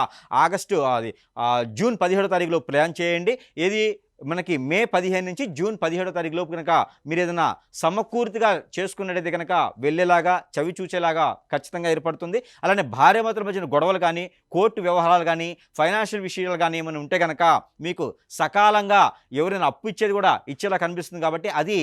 జూన్ 17వ తారీఖులో ప్లాన్ చేయండి. ఏది మనకి మే 15 నుంచి జూన్ 17వ తారీఖు లోపు కనుక మీరు ఏదైనా సమకూర్తిగా చేసుకున్నట్టయితే కనుక వెళ్ళేలాగా, చవి చూచేలాగా ఖచ్చితంగా ఏర్పడుతుంది. అలానే భార్యాభర్తల మధ్యన గొడవలు కానీ, కోర్టు వ్యవహారాలు కానీ, ఫైనాన్షియల్ విషయాలు కానీ ఏమైనా ఉంటే కనుక మీకు సకాలంగా ఎవరైనా అప్పు ఇచ్చేది కూడా ఇచ్చేలా కనిపిస్తుంది. కాబట్టి అది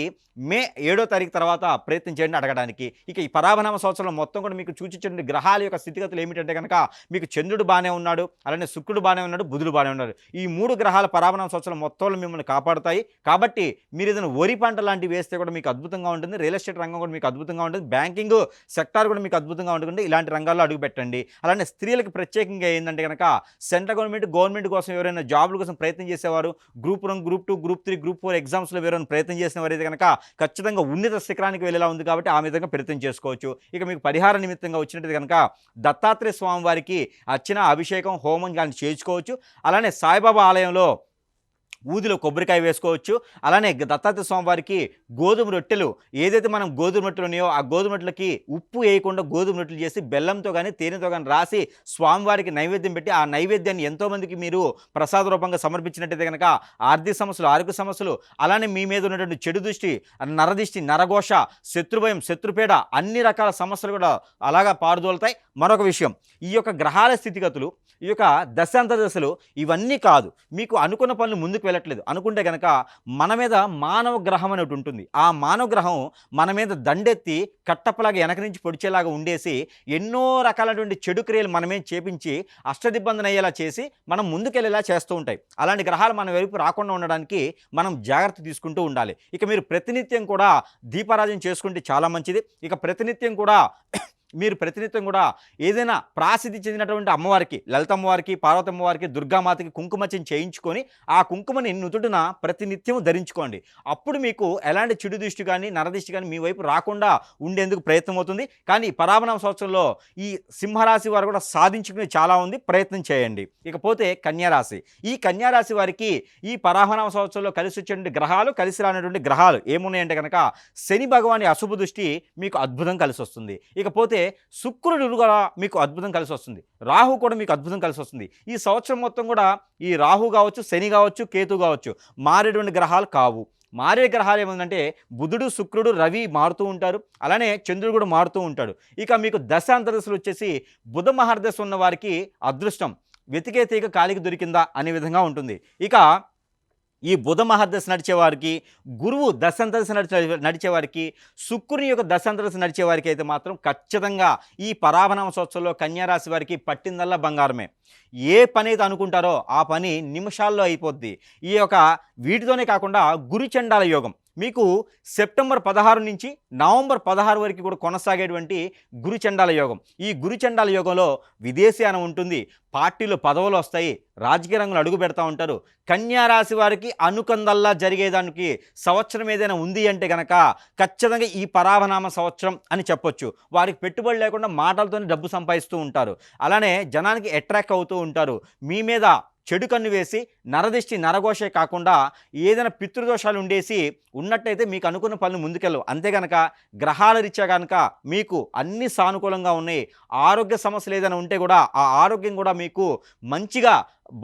మే 7వ తారీఖు తర్వాత ప్రయత్నం చేయండి అడగడానికి. ఇక ఈ పరాభనామ సంవత్సరంలో మొత్తం కూడా మీకు సూచించిన గ్రహాల యొక్క స్థితిగతులు ఏమిటంటే కనుక మీకు చంద్రుడు బాగానే ఉన్నాడు, అలానే శుక్రుడు బాగానే ఉన్నాడు, బుధుడు బాగానే ఉన్నాడు. ఈ 3 గ్రహాల పరాభనామ సంవత్సరం మొత్తంలో మిమ్మల్ని కాపాడుతాయి. కాబట్టి మీరు ఏదైనా వరి పంట లాంటివి వేస్తే కూడా మీకు అద్భుతంగా ఉంటుంది. రియల్ ఎస్టేట్ రంగం కూడా మీకు అద్భుతంగా ఉంటుంది. బ్యాంకింగ్ సెక్టార్ కూడా మీకు అద్భుతంగా ఉంటుంది. ఇలాంటి రంగాల్లో అడుగు పెట్టండి. అలానే స్త్రీలకు ప్రత్యేకంగా ఏంటంటే కనుక సెంట్రల్ గవర్నమెంట్ కోసం ఎవరైనా జాబుల కోసం ప్రయత్నం చేసేవారు, గ్రూప్ 1, గ్రూప్ 2, గ్రూప్ 3, గ్రూప్ 4 ఎగ్జామ్స్లో ఎవరైనా ప్రయత్నం చేసిన వారైతే కనుక ఖచ్చితంగా ఉన్నత శిఖరానికి వెళ్ళేలా ఉంది. కాబట్టి ఆ విధంగా ప్రయత్నం చేసుకోవచ్చు. ఇక మీకు పరిహార నిమిత్తంగా వచ్చినట్టు కనుక దత్తాత్రేయ స్వామి వారికి అర్చన, అభిషేకం, హోమం కానీ చేయించుకోవచ్చు. అలానే సాయిబాబా ఆలయంలో ఊదిలో కొబ్బరికాయ వేసుకోవచ్చు. అలానే దత్తాత్రేయ స్వామి వారికి గోధుమ రొట్టెలు, ఏదైతే మనం గోధుమ రొట్టెలు ఉన్నాయో ఆ గోధుమ రొట్టెలకి ఉప్పు వేయకుండా గోధుమ రొట్టెలు చేసి బెల్లంతో కానీ, తేనెతో కానీ రాసి స్వామివారికి నైవేద్యం పెట్టి ఆ నైవేద్యాన్ని ఎంతోమందికి మీరు ప్రసాద రూపంగా సమర్పించినట్టయితే కనుక ఆర్థిక సమస్యలు, ఆరోగ్య సమస్యలు, అలానే మీ మీద ఉన్నటువంటి చెడు దృష్టి, నరదిష్టి, నరఘోష, శత్రుభయం, శత్రుపేడ అన్ని రకాల సమస్యలు కూడా అలాగా పారుదోలుతాయి. మరొక విషయం, ఈ యొక్క గ్రహాల స్థితిగతులు, ఈ యొక్క దశాంతదశలు ఇవన్నీ కాదు, మీకు అనుకున్న పనులు ముందుకు వెళ్ళట్లేదు అనుకుంటే కనుక మన మీద మానవ గ్రహం అనేది ఉంటుంది. ఆ మానవ గ్రహం మన మీద దండెత్తి కట్టప్పలాగా వెనక నుంచి పొడిచేలాగా ఉండేసి ఎన్నో రకాలైనటువంటి చెడు క్రియలు మనమే చేపించి అష్టదిబ్బందన అయ్యేలా చేసి మనం ముందుకెళ్ళేలా చేస్తూ ఉంటాయి. అలాంటి గ్రహాలు మన వైపు రాకుండా ఉండడానికి మనం జాగ్రత్త తీసుకుంటూ ఉండాలి. ఇక మీరు ప్రతినిత్యం కూడా దీపారాధన చేసుకుంటే చాలా మంచిది. ఇక ప్రతినిత్యం కూడా మీరు ప్రతినిత్యం కూడా ఏదైనా ప్రాసిద్ధి చెందినటువంటి అమ్మవారికి, లలితమ్మవారికి, పార్వతమ్మవారికి, దుర్గామాతకి కుంకుమర్చన చేయించుకొని ఆ కుంకుమని నుదుటిన ప్రతినిత్యం ధరించుకోండి. అప్పుడు మీకు ఎలాంటి చెడు దృష్టి కానీ, నరదిష్టి కానీ మీ వైపు రాకుండా ఉండేందుకు ప్రయత్నం అవుతుంది. కానీ పరాభనామ సంవత్సరంలో ఈ సింహరాశి వారు కూడా సాధించుకునే చాలా ఉంది, ప్రయత్నం చేయండి. ఇకపోతే కన్యారాశి. ఈ కన్యారాశి వారికి ఈ పరాభనామ సంవత్సరంలో కలిసి వచ్చేటువంటి గ్రహాలు, కలిసి రానటువంటి గ్రహాలు ఏమున్నాయంటే కనుక శని భగవాని అశుభ దృష్టి మీకు అద్భుతం కలిసి వస్తుంది. ఇకపోతే శుక్రుడు కూడా మీకు అద్భుతం కలిసి వస్తుంది. రాహు కూడా మీకు అద్భుతం కలిసి వస్తుంది. ఈ సంవత్సరం మొత్తం కూడా ఈ రాహు కావచ్చు, శని కావచ్చు, కేతు కావచ్చు మారేటువంటి గ్రహాలు కావు. మారే గ్రహాలు ఏముందంటే బుధుడు, శుక్రుడు, రవి మారుతూ ఉంటారు. అలానే చంద్రుడు కూడా మారుతూ ఉంటాడు. ఇక మీకు దశాంతరదశలు వచ్చేసి బుధ మహర్దశ ఉన్న వారికి అదృష్టం వెతికే తీగ కాలికి దొరికిందా అనే విధంగా ఉంటుంది. ఇక ఈ బుధ మహర్దశ నడిచేవారికి, గురువు దశాంతరదశ నడిచేవారికి, శుక్రుని యొక్క దశాంతరదశ నడిచేవారికి అయితే మాత్రం ఖచ్చితంగా ఈ పరాభనామ సంవత్సరంలో కన్యారాశి వారికి పట్టిందల్లా బంగారమే. ఏ పని అయితే అనుకుంటారో ఆ పని నిమిషాల్లో అయిపోద్ది. ఈ యొక్క వీటితోనే కాకుండా గురుచండాల యోగం మీకు సెప్టెంబర్ 16 నుంచి నవంబర్ 16 వరకు కూడా కొనసాగేటువంటి గురుచండాల యోగం. ఈ గురుచండాల యోగంలో విదేశీయానం ఉంటుంది, పార్టీలో పదవులు వస్తాయి, రాజకీయ రంగంలో అడుగు పెడతా ఉంటారు. కన్యారాశి వారికి అనుకందల్లా జరిగేదానికి సంవత్సరం ఏదైనా ఉంది అంటే కనుక ఖచ్చితంగా ఈ పరాభనామ సంవత్సరం అని చెప్పొచ్చు. వారికి పెట్టుబడి లేకుండా మాటలతోనే డబ్బు సంపాదిస్తూ ఉంటారు. అలానే జనానికి అట్రాక్ట్ అవుతూ ఉంటారు. మీ మీద చెడు కన్ను వేసి నరదిష్టి, నరఘోషే కాకుండా ఏదైనా పితృదోషాలు ఉండేసి ఉన్నట్టయితే మీకు అనుకున్న పనులు ముందుకెళ్ళవు. అంతే కనుక గ్రహాల రీత్యా కనుక మీకు అన్ని సానుకూలంగా ఉన్నాయి. ఆరోగ్య సమస్యలు ఏదైనా ఉంటే కూడా ఆ ఆరోగ్యం కూడా మీకు మంచిగా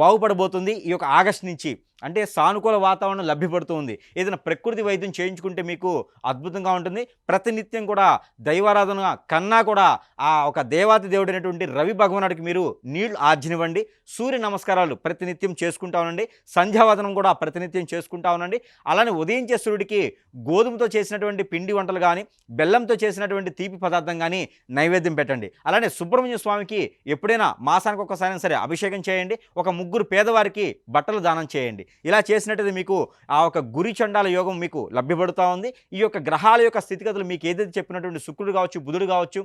బాగుపడబోతుంది. ఈ యొక్క ఆగస్టు నుంచి అంటే సానుకూల వాతావరణం లభ్యపడుతుంది. ఏదైనా ప్రకృతి వైద్యం చేయించుకుంటే మీకు అద్భుతంగా ఉంటుంది. ప్రతినిత్యం కూడా దైవారాధన కన్నా కూడా ఆ ఒక దేవాతి దేవుడైనటువంటి రవి భగవానుడికి మీరు నీళ్లు ఆర్జనివ్వండి. సూర్య నమస్కారాలు ప్రతినిత్యం చేసుకుంటా ఉండండి. సంధ్యావదనం కూడా ప్రతినిత్యం చేసుకుంటా ఉండండి. అలానే ఉదయించే సూర్యుడికి గోధుమతో చేసినటువంటి పిండి వంటలు కానీ, బెల్లంతో చేసినటువంటి తీపి పదార్థం కానీ నైవేద్యం పెట్టండి. అలానే సుబ్రహ్మణ్య స్వామికి ఎప్పుడైనా మాసానికి ఒక్కసారైనా సరే అభిషేకం చేయండి. ఒక 3 పేదవారికి బట్టలు దానం చేయండి. ఇలా చేసినట్టయితే మీకు ఆ ఒక గురి చండాల యోగం మీకు లభ్యపడుతూ ఉంది. ఈ యొక్క గ్రహాల యొక్క స్థితిగతులు మీకు ఏదైతే చెప్పినటువంటి శుక్రుడు కావచ్చు, బుధుడు కావచ్చు,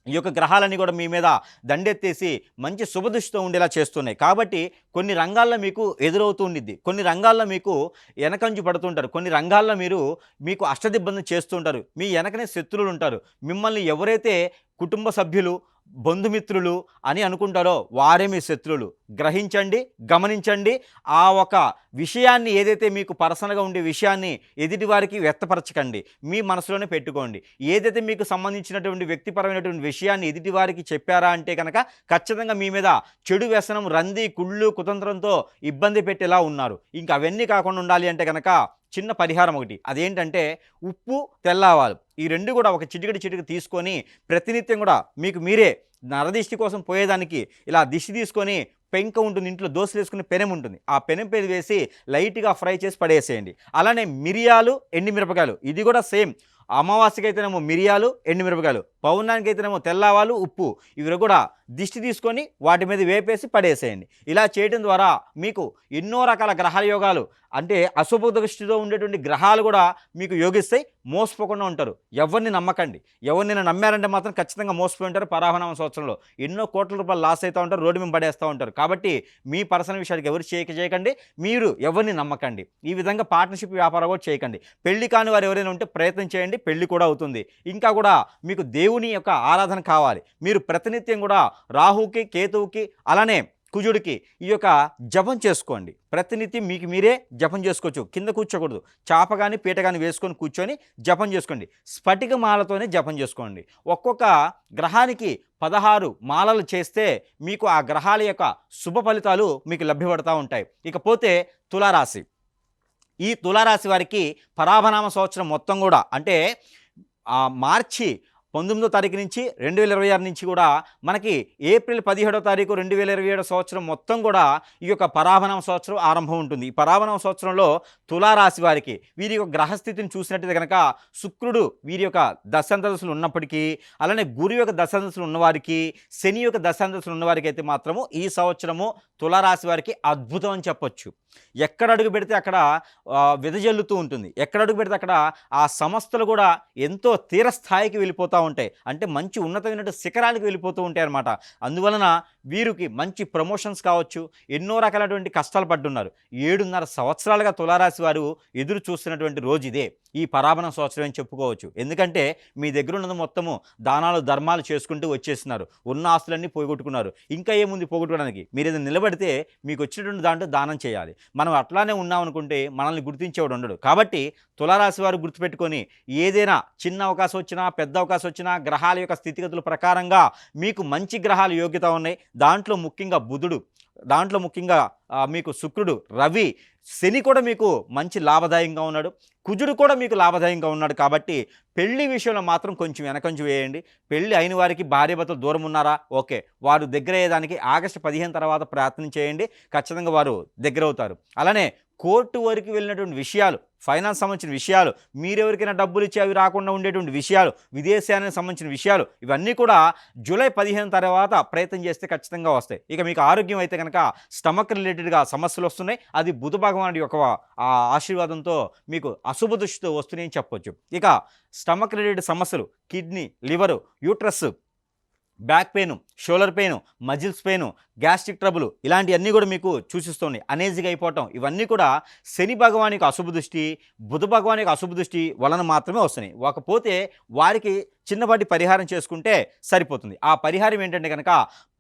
ఈ యొక్క గ్రహాలన్నీ కూడా మీ మీద దండెత్తేసి మంచి శుభదృష్టితో ఉండేలా చేస్తున్నాయి. కాబట్టి కొన్ని రంగాల్లో మీకు ఎదురవుతూ ఉండిద్ది, కొన్ని రంగాల్లో మీకు వెనకంజు పడుతుంటారు, కొన్ని రంగాల్లో మీకు అష్టదిబ్బంది చేస్తుంటారు. మీ వెనకనే శత్రువులు ఉంటారు. మిమ్మల్ని ఎవరైతే కుటుంబ సభ్యులు, బంధుమిత్రులు అని అనుకుంటారో వారే మీ శత్రువులు. గ్రహించండి, గమనించండి. ఆ ఒక విషయాన్ని ఏదైతే మీకు పర్సనల్గా ఉండే విషయాన్ని ఎదుటివారికి వ్యక్తపరచకండి, మీ మనసులోనే పెట్టుకోండి. ఏదైతే మీకు సంబంధించినటువంటి వ్యక్తిపరమైనటువంటి విషయాన్ని ఎదుటివారికి చెప్పారా అంటే కనుక ఖచ్చితంగా మీ మీద చెడు వ్యసనం, రంది, కుళ్ళు, కుతంత్రంతో ఇబ్బంది పెట్టేలా ఉన్నారు. ఇంకా అవన్నీ కాకుండా ఉండాలి అంటే కనుక చిన్న పరిహారం ఒకటి, అదేంటంటే ఉప్పు, తెల్లవాలు ఈ రెండు కూడా ఒక చిటికెడు తీసుకొని ప్రతినిత్యం కూడా మీకు మీరే నరదిష్టి కోసం పోయేదానికి ఇలా దిష్టి తీసుకొని పెంక ఉంటుంది, ఇంట్లో దోశలు వేసుకునే పెనం ఉంటుంది, ఆ పెనం పేరు వేసి లైట్గా ఫ్రై చేసి పడేసేయండి. అలానే మిరియాలు, ఎండుమిరపకాయలు ఇది కూడా సేమ్. అమావాస్యకి అయితేనేమో మిరియాలు, ఎండుమిరపకాయలు, పౌర్ణానికి అయితేనేమో తెల్లవాలు, ఉప్పు ఇవి కూడా దిష్టి తీసుకొని వాటి మీద వేపేసి పడేసేయండి. ఇలా చేయడం ద్వారా మీకు ఎన్నో రకాల గ్రహాల యోగాలు అంటే అశుభ దృష్టితో ఉండేటువంటి గ్రహాలు కూడా మీకు యోగిస్తాయి. మోసపోకుండా ఉంటారు. ఎవరిని నమ్మకండి. ఎవరినైనా నమ్మారంటే మాత్రం ఖచ్చితంగా మోసపోయి ఉంటారు. పరాభనామ సంవత్సరంలో ఎన్నో కోట్ల రూపాయలు లాస్ అవుతూ ఉంటారు, రోడ్డు మీద పడేస్తూ ఉంటారు. కాబట్టి మీ పర్సనల్ విషయానికి ఎవరు చేయకండి, మీరు ఎవరిని నమ్మకండి. ఈ విధంగా పార్ట్నర్షిప్ వ్యాపారం కూడా చేయకండి. పెళ్లి కాని వారు ఎవరైనా ఉంటే ప్రయత్నం చేయండి, పెళ్లి కూడా అవుతుంది. ఇంకా కూడా మీకు దేవుని యొక్క ఆరాధన కావాలి. మీరు ప్రతినిత్యం కూడా రాహుకి, కేతువుకి, అలానే కుజుడికి ఈ యొక్క జపం చేసుకోండి. ప్రతినిత్యం మీకు మీరే జపం చేసుకోవచ్చు. కింద కూర్చోకూడదు, చాప కానీ పీట కానీ వేసుకొని కూర్చొని జపం చేసుకోండి. స్ఫటిక మాలతోనే జపం చేసుకోండి. ఒక్కొక్క గ్రహానికి 16 మాలలు చేస్తే మీకు ఆ గ్రహాల యొక్క శుభ ఫలితాలు మీకు లభ్యపడతా ఉంటాయి. ఇకపోతే తులారాశి. ఈ తులారాశి వారికి పరాభనామ సంవత్సరం మొత్తం కూడా అంటే మార్చి 19వ తారీఖు నుంచి 2026 నుంచి కూడా మనకి ఏప్రిల్ 17వ తారీఖు 2027 సంవత్సరం మొత్తం కూడా ఈ యొక్క పరాభనామ సంవత్సరం ఆరంభం ఉంటుంది. ఈ పరాభనామ సంవత్సరంలో తులారాశి వారికి వీరి యొక్క గ్రహస్థితిని చూసినట్టయితే కనుక శుక్రుడు వీరి యొక్క దశాంతదశలు ఉన్నప్పటికీ, అలానే గురు యొక్క దశాంతదశలు ఉన్నవారికి, శని యొక్క దశాంతదశలు ఉన్నవారికి అయితే మాత్రము ఈ సంవత్సరము తులారాశి వారికి అద్భుతం అని చెప్పొచ్చు. ఎక్కడ అడుగు పెడితే అక్కడ విదజల్లుతూ ఉంటుంది. ఎక్కడ అడుగు పెడితే అక్కడ ఆ సంస్థలు కూడా ఎంతో తీరస్థాయికి వెళ్ళిపోతూ ఉంటాయి. అంటే మంచి ఉన్నతమైన శిఖరానికి వెళ్ళిపోతూ ఉంటాయి అన్నమాట. అందువలన వీరికి మంచి ప్రమోషన్స్ కావచ్చు, ఎన్నో రకాలైనటువంటి కష్టాలు పడ్డున్నారు. 7.5 సంవత్సరాలుగా తులారాశి వారు ఎదురు చూస్తున్నటువంటి రోజు ఇదే. ఈ పరాభరణ సంవత్సరం అని చెప్పుకోవచ్చు. ఎందుకంటే మీ దగ్గర ఉన్నది మొత్తము దానాలు ధర్మాలు చేసుకుంటూ వచ్చేస్తున్నారు. ఉన్న ఆస్తులన్నీ పోగొట్టుకున్నారు. ఇంకా ఏముంది పోగొట్టుకోవడానికి? మీరు ఏదైనా నిలబడితే మీకు వచ్చినటువంటి దాంట్లో దానం చేయాలి. మనం అట్లానే ఉన్నామనుకుంటే మనల్ని గుర్తించేవాడు ఉండడు. కాబట్టి తులారాశి వారు గుర్తుపెట్టుకొని ఏదైనా చిన్న అవకాశం వచ్చినా పెద్ద అవకాశం వచ్చినా గ్రహాల యొక్క స్థితిగతుల ప్రకారంగా మీకు మంచి గ్రహాలు యోగ్యత ఉన్నాయి. దాంట్లో ముఖ్యంగా బుధుడు, దాంట్లో ముఖ్యంగా మీకు శుక్రుడు, రవి, శని కూడా మీకు మంచి లాభదాయంగా ఉన్నాడు. కుజుడు కూడా మీకు లాభదాయంగా ఉన్నాడు. కాబట్టి పెళ్లి విషయంలో మాత్రం కొంచెం వెనకంజు వేయండి. పెళ్లి అయిన వారికి భార్యాభర్తలు దూరం ఉన్నారా? ఓకే, వారు దగ్గర అయ్యేదానికి ఆగస్టు 15 తర్వాత ప్రయత్నం చేయండి. ఖచ్చితంగా వారు దగ్గర అవుతారు. అలానే కోర్టు వరకు వెళ్ళినటువంటి విషయాలు, ఫైనాన్స్ సంబంధించిన విషయాలు, మీరెవరికైనా డబ్బులు ఇచ్చి అవి రాకుండా ఉండేటువంటి విషయాలు, విదేశానికి సంబంధించిన విషయాలు, ఇవన్నీ కూడా జూలై 15 తర్వాత ప్రయత్నం చేస్తే ఖచ్చితంగా వస్తాయి. ఇక మీకు ఆరోగ్యం అయితే కనుక స్టమక్ రిలేటెడ్గా సమస్యలు వస్తున్నాయి. అది బుధ భగవానుడి యొక్క ఆశీర్వాదంతో మీకు అశుభ దృష్టితో వస్తున్నాయని చెప్పొచ్చు. ఇక స్టమక్ రిలేటెడ్ సమస్యలు, kidney, liver, uterus, back pain, shoulder pain, muscles pain, gastric trouble, ఇలాంటివన్నీ కూడా మీకు సూచిస్తున్నాయి. అనేజిగా అయిపోవటం, ఇవన్నీ కూడా శని భగవాన్ యొక్క అశుభ దృష్టి, బుధ భగవాన్ యొక్క అశుభ దృష్టి వలన మాత్రమే వస్తున్నాయి. కాకపోతే వారికి చిన్నపాటి పరిహారం చేసుకుంటే సరిపోతుంది. ఆ పరిహారం ఏంటంటే కనుక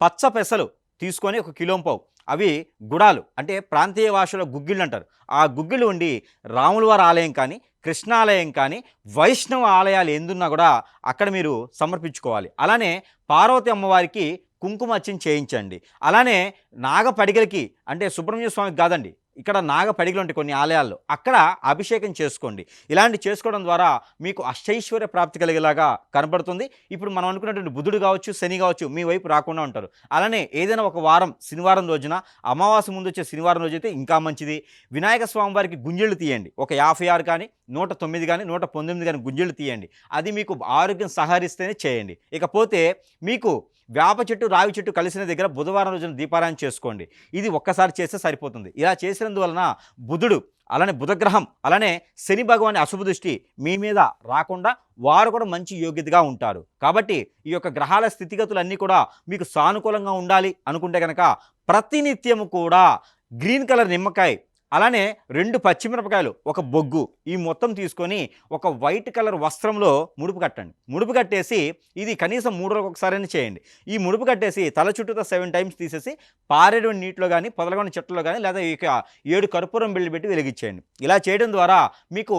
పచ్చ పెసలు తీసుకొని 1 కిలోంపావు, అవి గుడాలు అంటే ప్రాంతీయ భాషలో గుగ్గిళ్ళు అంటారు. ఆ గుగ్గిళ్ళు ఉండి రాములవారి ఆలయం కానీ, కృష్ణాలయం కానీ, వైష్ణవ ఆలయాలు ఎందున్నా కూడా అక్కడ మీరు సమర్పించుకోవాలి. అలానే పార్వతి అమ్మవారికి కుంకుమ అర్చన చేయించండి. అలానే నాగపడిగలకి అంటే సుబ్రహ్మణ్య స్వామికి కాదండి, ఇక్కడ నాగపడిగలు ఉంటాయి కొన్ని ఆలయాల్లో, అక్కడ అభిషేకం చేసుకోండి. ఇలాంటి చేసుకోవడం ద్వారా మీకు అష్టైశ్వర్య ప్రాప్తి కలిగేలాగా కనబడుతుంది. ఇప్పుడు మనం అనుకున్నటువంటి బుధుడు కావచ్చు, శని కావచ్చు మీ వైపు రాకుండా ఉంటారు. అలానే ఏదైనా ఒక వారం శనివారం రోజున, అమావాస్య ముందు వచ్చే శనివారం రోజు అయితే ఇంకా మంచిది. వినాయక స్వామి వారికి గుంజళ్ళు తీయండి. ఒక 56 కానీ, 109 కానీ, 119 కానీ గుంజళ్ళు తీయండి. అది మీకు ఆరోగ్యం సహకరిస్తేనే చేయండి. ఇకపోతే మీకు వేప చెట్టు, రావి చెట్టు కలిసిన దగ్గర బుధవారం రోజున దీపారాయణ చేసుకోండి. ఇది ఒక్కసారి చేస్తే సరిపోతుంది. ఇలా చేసినందువలన బుధుడు, అలానే బుధగ్రహం, అలానే శని భగవాని అశుభ దృష్టి మీ మీద రాకుండా వారు కూడా మంచి యోగ్యతగా ఉంటారు. కాబట్టి ఈ యొక్క గ్రహాల స్థితిగతులన్నీ కూడా మీకు సానుకూలంగా ఉండాలి అనుకుంటే కనుక ప్రతినిత్యము కూడా గ్రీన్ కలర్ నిమ్మకాయ, అలానే 2 పచ్చిమిరపకాయలు, ఒక బొగ్గు, ఈ మొత్తం తీసుకొని ఒక వైట్ కలర్ వస్త్రంలో ముడుపు కట్టండి. ముడుపు కట్టేసి ఇది కనీసం 3 రోజులకు ఒకసారి చేయండి. ఈ ముడుపు కట్టేసి తల చుట్టూతో 7 టైమ్స్ తీసేసి పారేడు నీటిలో కానీ, పొదలగొండ చెట్టులో కానీ, లేదా ఇక 7 కర్పూరం బిళ్ళలు పెట్టి వెలిగించేయండి. ఇలా చేయడం ద్వారా మీకు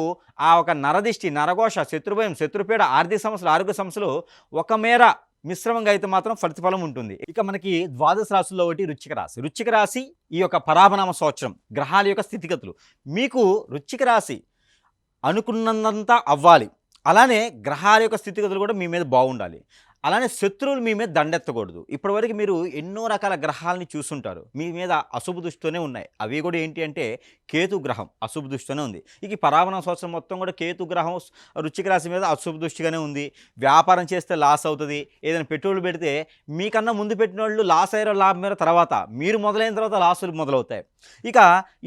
ఆ ఒక నరదిష్టి, నరఘోష, శత్రుభయం, శత్రుపీడ, ఆర్థిక సమస్యలు, ఆరోగ్య సమస్యలు ఒక మేర మిశ్రమంగా అయితే మాత్రం ప్రతిఫలం ఉంటుంది. ఇక మనకి ద్వాదశ రాశుల్లో ఒకటి వృశ్చిక రాశి. వృశ్చిక రాశి ఈ యొక్క పరాభనామ సంవత్సరం గ్రహాల యొక్క స్థితిగతులు. మీకు వృశ్చిక రాశి అనుకున్నంత అవ్వాలి. అలానే గ్రహాల యొక్క స్థితిగతులు కూడా మీ మీద బాగుండాలి. అలానే శత్రువులు మీ మీద దండెత్తకూడదు. ఇప్పటివరకు మీరు ఎన్నో రకాల గ్రహాలని చూసుంటారు, మీ మీద అశుభ దృష్టితోనే ఉన్నాయి. అవి కూడా ఏంటి అంటే కేతు గ్రహం అశుభ దృష్టితోనే ఉంది. ఇక పరాభరణ సంవత్సరం మొత్తం కూడా కేతు గ్రహం వృశ్చిక రాశి మీద అశుభ దృష్టిగానే ఉంది. వ్యాపారం చేస్తే లాస్ అవుతుంది. ఏదైనా పెట్టుబడులు పెడితే మీకన్నా ముందు పెట్టిన వాళ్ళు లాస్ అయ్యారో లాభం మీద తర్వాత మీరు మొదలైన తర్వాత లాసులు మొదలవుతాయి. ఇక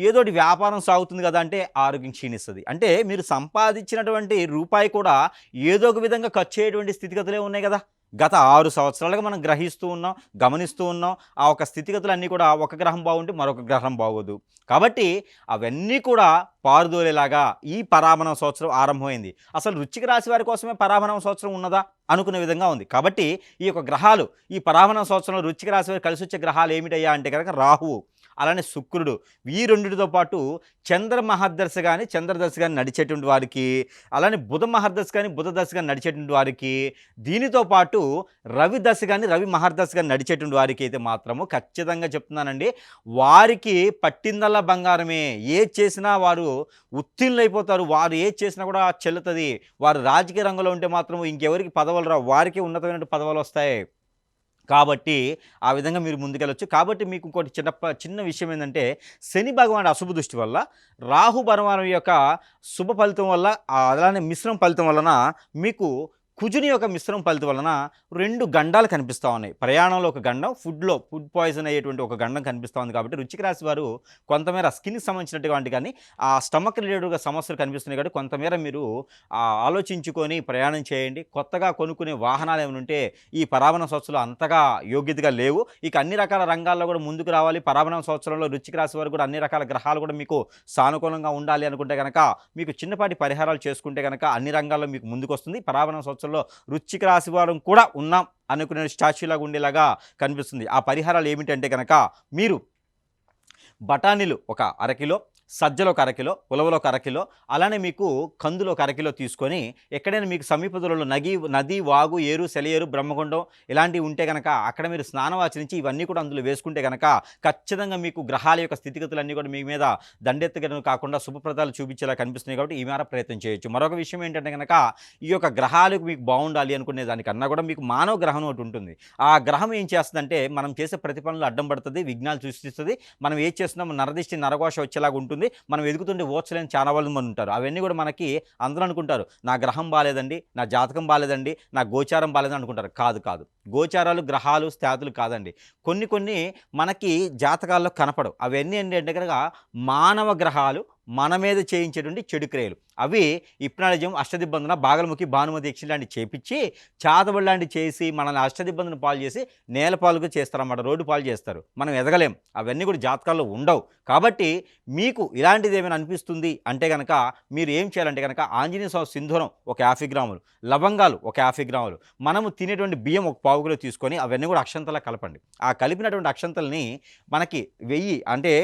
ఏదోటి వ్యాపారం సాగుతుంది కదా అంటే ఆరోగ్యం క్షీణిస్తుంది. అంటే మీరు సంపాదించినటువంటి రూపాయి కూడా ఏదో ఒక విధంగా ఖర్చు అయ్యేటువంటి స్థితిగతులే ఉన్నాయి కదా. గత 6 సంవత్సరాలుగా మనం గ్రహిస్తూ ఉన్నాం, గమనిస్తూ ఉన్నాం. ఆ ఒక స్థితిగతులన్నీ కూడా ఒక గ్రహం బాగుంటే మరొక గ్రహం బాగోదు. కాబట్టి అవన్నీ కూడా పారుదోలేలాగా ఈ పరాభరణ సంవత్సరం ఆరంభమైంది. అసలు వృశ్చిక రాశి వారి కోసమే పరాభరణ సంవత్సరం ఉన్నదా అనుకునే విధంగా ఉంది. కాబట్టి ఈ యొక్క గ్రహాలు ఈ పరాభరణ సంవత్సరంలో వృశ్చిక రాశి వారికి కలిసి వచ్చే గ్రహాలు ఏమిటయ్యా అంటే కనుక రాహువు, అలానే శుక్రుడు, ఈ రెండిటితో పాటు చంద్ర మహర్దశ కానీ చంద్రదశ కానీ నడిచేటువంటి వారికి, అలానే బుధ మహర్దశ కానీ బుధ దశ కానీ నడిచేటువంటి వారికి, దీనితో పాటు రవి దశ కానీ రవి మహర్దశ కానీ నడిచేటువంటి వారికి అయితే మాత్రము ఖచ్చితంగా చెప్తున్నానండి, వారికి పట్టిందల్లా బంగారమే. ఏది చేసినా వారు ఉత్తీర్ణులైపోతారు. వారు ఏది చేసినా కూడా చెల్లుతుంది. వారు రాజకీయ రంగంలో ఉంటే మాత్రం ఇంకెవరికి పదవులు రావు, వారికి ఉన్నతమైన పదవులు వస్తాయి. కాబట్టి ఆ విధంగా మీరు ముందుకెళ్ళొచ్చు. కాబట్టి మీకు ఇంకోటి చిన్న విషయం ఏంటంటే శని భగవానుడి అశుభ దృష్టి వల్ల, రాహు భగవాను యొక్క శుభ ఫలితం వల్ల, అలానే మిశ్రమ ఫలితం వలన మీకు కుజుని యొక్క మిశ్రమ ఫలితం వలన 2 గండాలు కనిపిస్తా ఉన్నాయి. ప్రయాణంలో ఒక గండం, ఫుడ్ పాయిజన్ అయ్యేటువంటి ఒక గండం కనిపిస్తా ఉంది. కాబట్టి వృశ్చిక రాశి వారు కొంతమేర స్కిన్‌కి సంబంధించినటువంటి కానీ, ఆ స్టమక్ రిలేటెడ్‌గా సమస్యలు కనిపిస్తున్నాయి కాబట్టి కొంతమేర మీరు ఆలోచించుకొని ప్రయాణం చేయండి. కొత్తగా కొనుక్కునే వాహనాలు ఏమైనా ఉంటే ఈ పరాభవన సంవత్సరంలో అంతగా యోగ్యతగా లేవు. ఇక అన్ని రకాల రంగాల్లో కూడా ముందుకు రావాలి. పరాభవన సంవత్సరంలో వృశ్చిక రాశి వారు కూడా అన్ని రకాల గ్రహాలు కూడా మీకు సానుకూలంగా ఉండాలి అనుకుంటే గనక మీకు చిన్నపాటి పరిహారాలు చేసుకుంటే గనక అన్ని రంగాల్లో మీకు ముందుకొస్తుంది. పరాభవన సంవత్సరంలో వృశ్చిక రాశి వారు కూడా ఉన్నాం అనుకునే స్టాచ్యూలాగా ఉండేలాగా కనిపిస్తుంది. ఆ పరిహారాలు ఏమిటంటే గనక మీరు బఠానీలు ఒక అరకిలో, సజ్జలు ఒక అరకిలో, ఉలవలు ఒక అరకిలో, అలానే మీకు కందులు ఒక అరకిలో తీసుకొని ఎక్కడైనా మీకు సమీపంలో నది, వాగు, ఏరు, సెలయేరు, బ్రహ్మగుండం ఇలాంటివి ఉంటే గనక అక్కడ మీరు స్నానం ఆచరించి ఇవన్నీ కూడా అందులో వేసుకుంటే గనక ఖచ్చితంగా మీకు గ్రహాల యొక్క స్థితిగతులన్నీ కూడా మీ మీద దండెత్తగడం కాకుండా శుభప్రదాలు చూపించేలా కనిపిస్తున్నాయి. కాబట్టి ఈ మేర ప్రయత్నం చేయొచ్చు. మరొక విషయం ఏంటంటే గనక ఈ యొక్క గ్రహాలకు మీకు బాగుండాలి అనుకునే దానికన్నా కూడా మీకు మానవ గ్రహం ఒకటి ఉంటుంది. ఆ గ్రహం ఏం చేస్తుందంటే మనం చేసే ప్రతి పనులు అడ్డం పడుతుంది, విఘ్నాలు సృష్టిస్తుంది. మనం ఏం చేస్తున్నాం నరదిష్టి నరఘోష వచ్చేలాగా ఉంటుంది. మనం ఎదుగుతుంటే ఓర్చలేని చాలా మంది ఉంటారు. అవన్నీ కూడా మనకి అందరూ అనుకుంటారు నా గ్రహం బాలేదండి, నా జాతకం బాలేదండి, నా గోచారం బాలేదని అనుకుంటారు. కాదు గోచారాలు, గ్రహాలు, స్థాతులు కాదండి. కొన్ని మనకి జాతకాల్లో కనపడవు. అవన్నీ ఏంటంటే కనుక మానవ గ్రహాలు మన మీద చేయించేటువంటి చెడు క్రియలు. అవి హిప్నాటిజం, అష్టదిబ్బందన, బాగలముఖి, భానుమతి యక్షి లాంటివి చేపించి చాతబడి లాంటివి చేసి మనల్ని అష్టదిబ్బందన పాలు చేసి నేల పాలుగా చేస్తారన్నమాట. రోడ్డు పాలు చేస్తారు. మనం ఎదగలేం. అవన్నీ కూడా జాతకాల్లో ఉండవు. కాబట్టి మీకు ఇలాంటిది ఏమైనా అనిపిస్తుంది అంటే కనుక మీరు ఏం చేయాలంటే కనుక ఆంజనేయ స్వామి సింధూరం ఒక 50 గ్రాములు, లవంగాలు ఒక 50 గ్రాములు, మనము తినేటువంటి బియ్యం ఒక పావు కిలో తీసుకొని అవన్నీ కూడా అక్షంతలా కలపండి. ఆ కలిపినటువంటి అక్షంతల్ని మనకి అంటే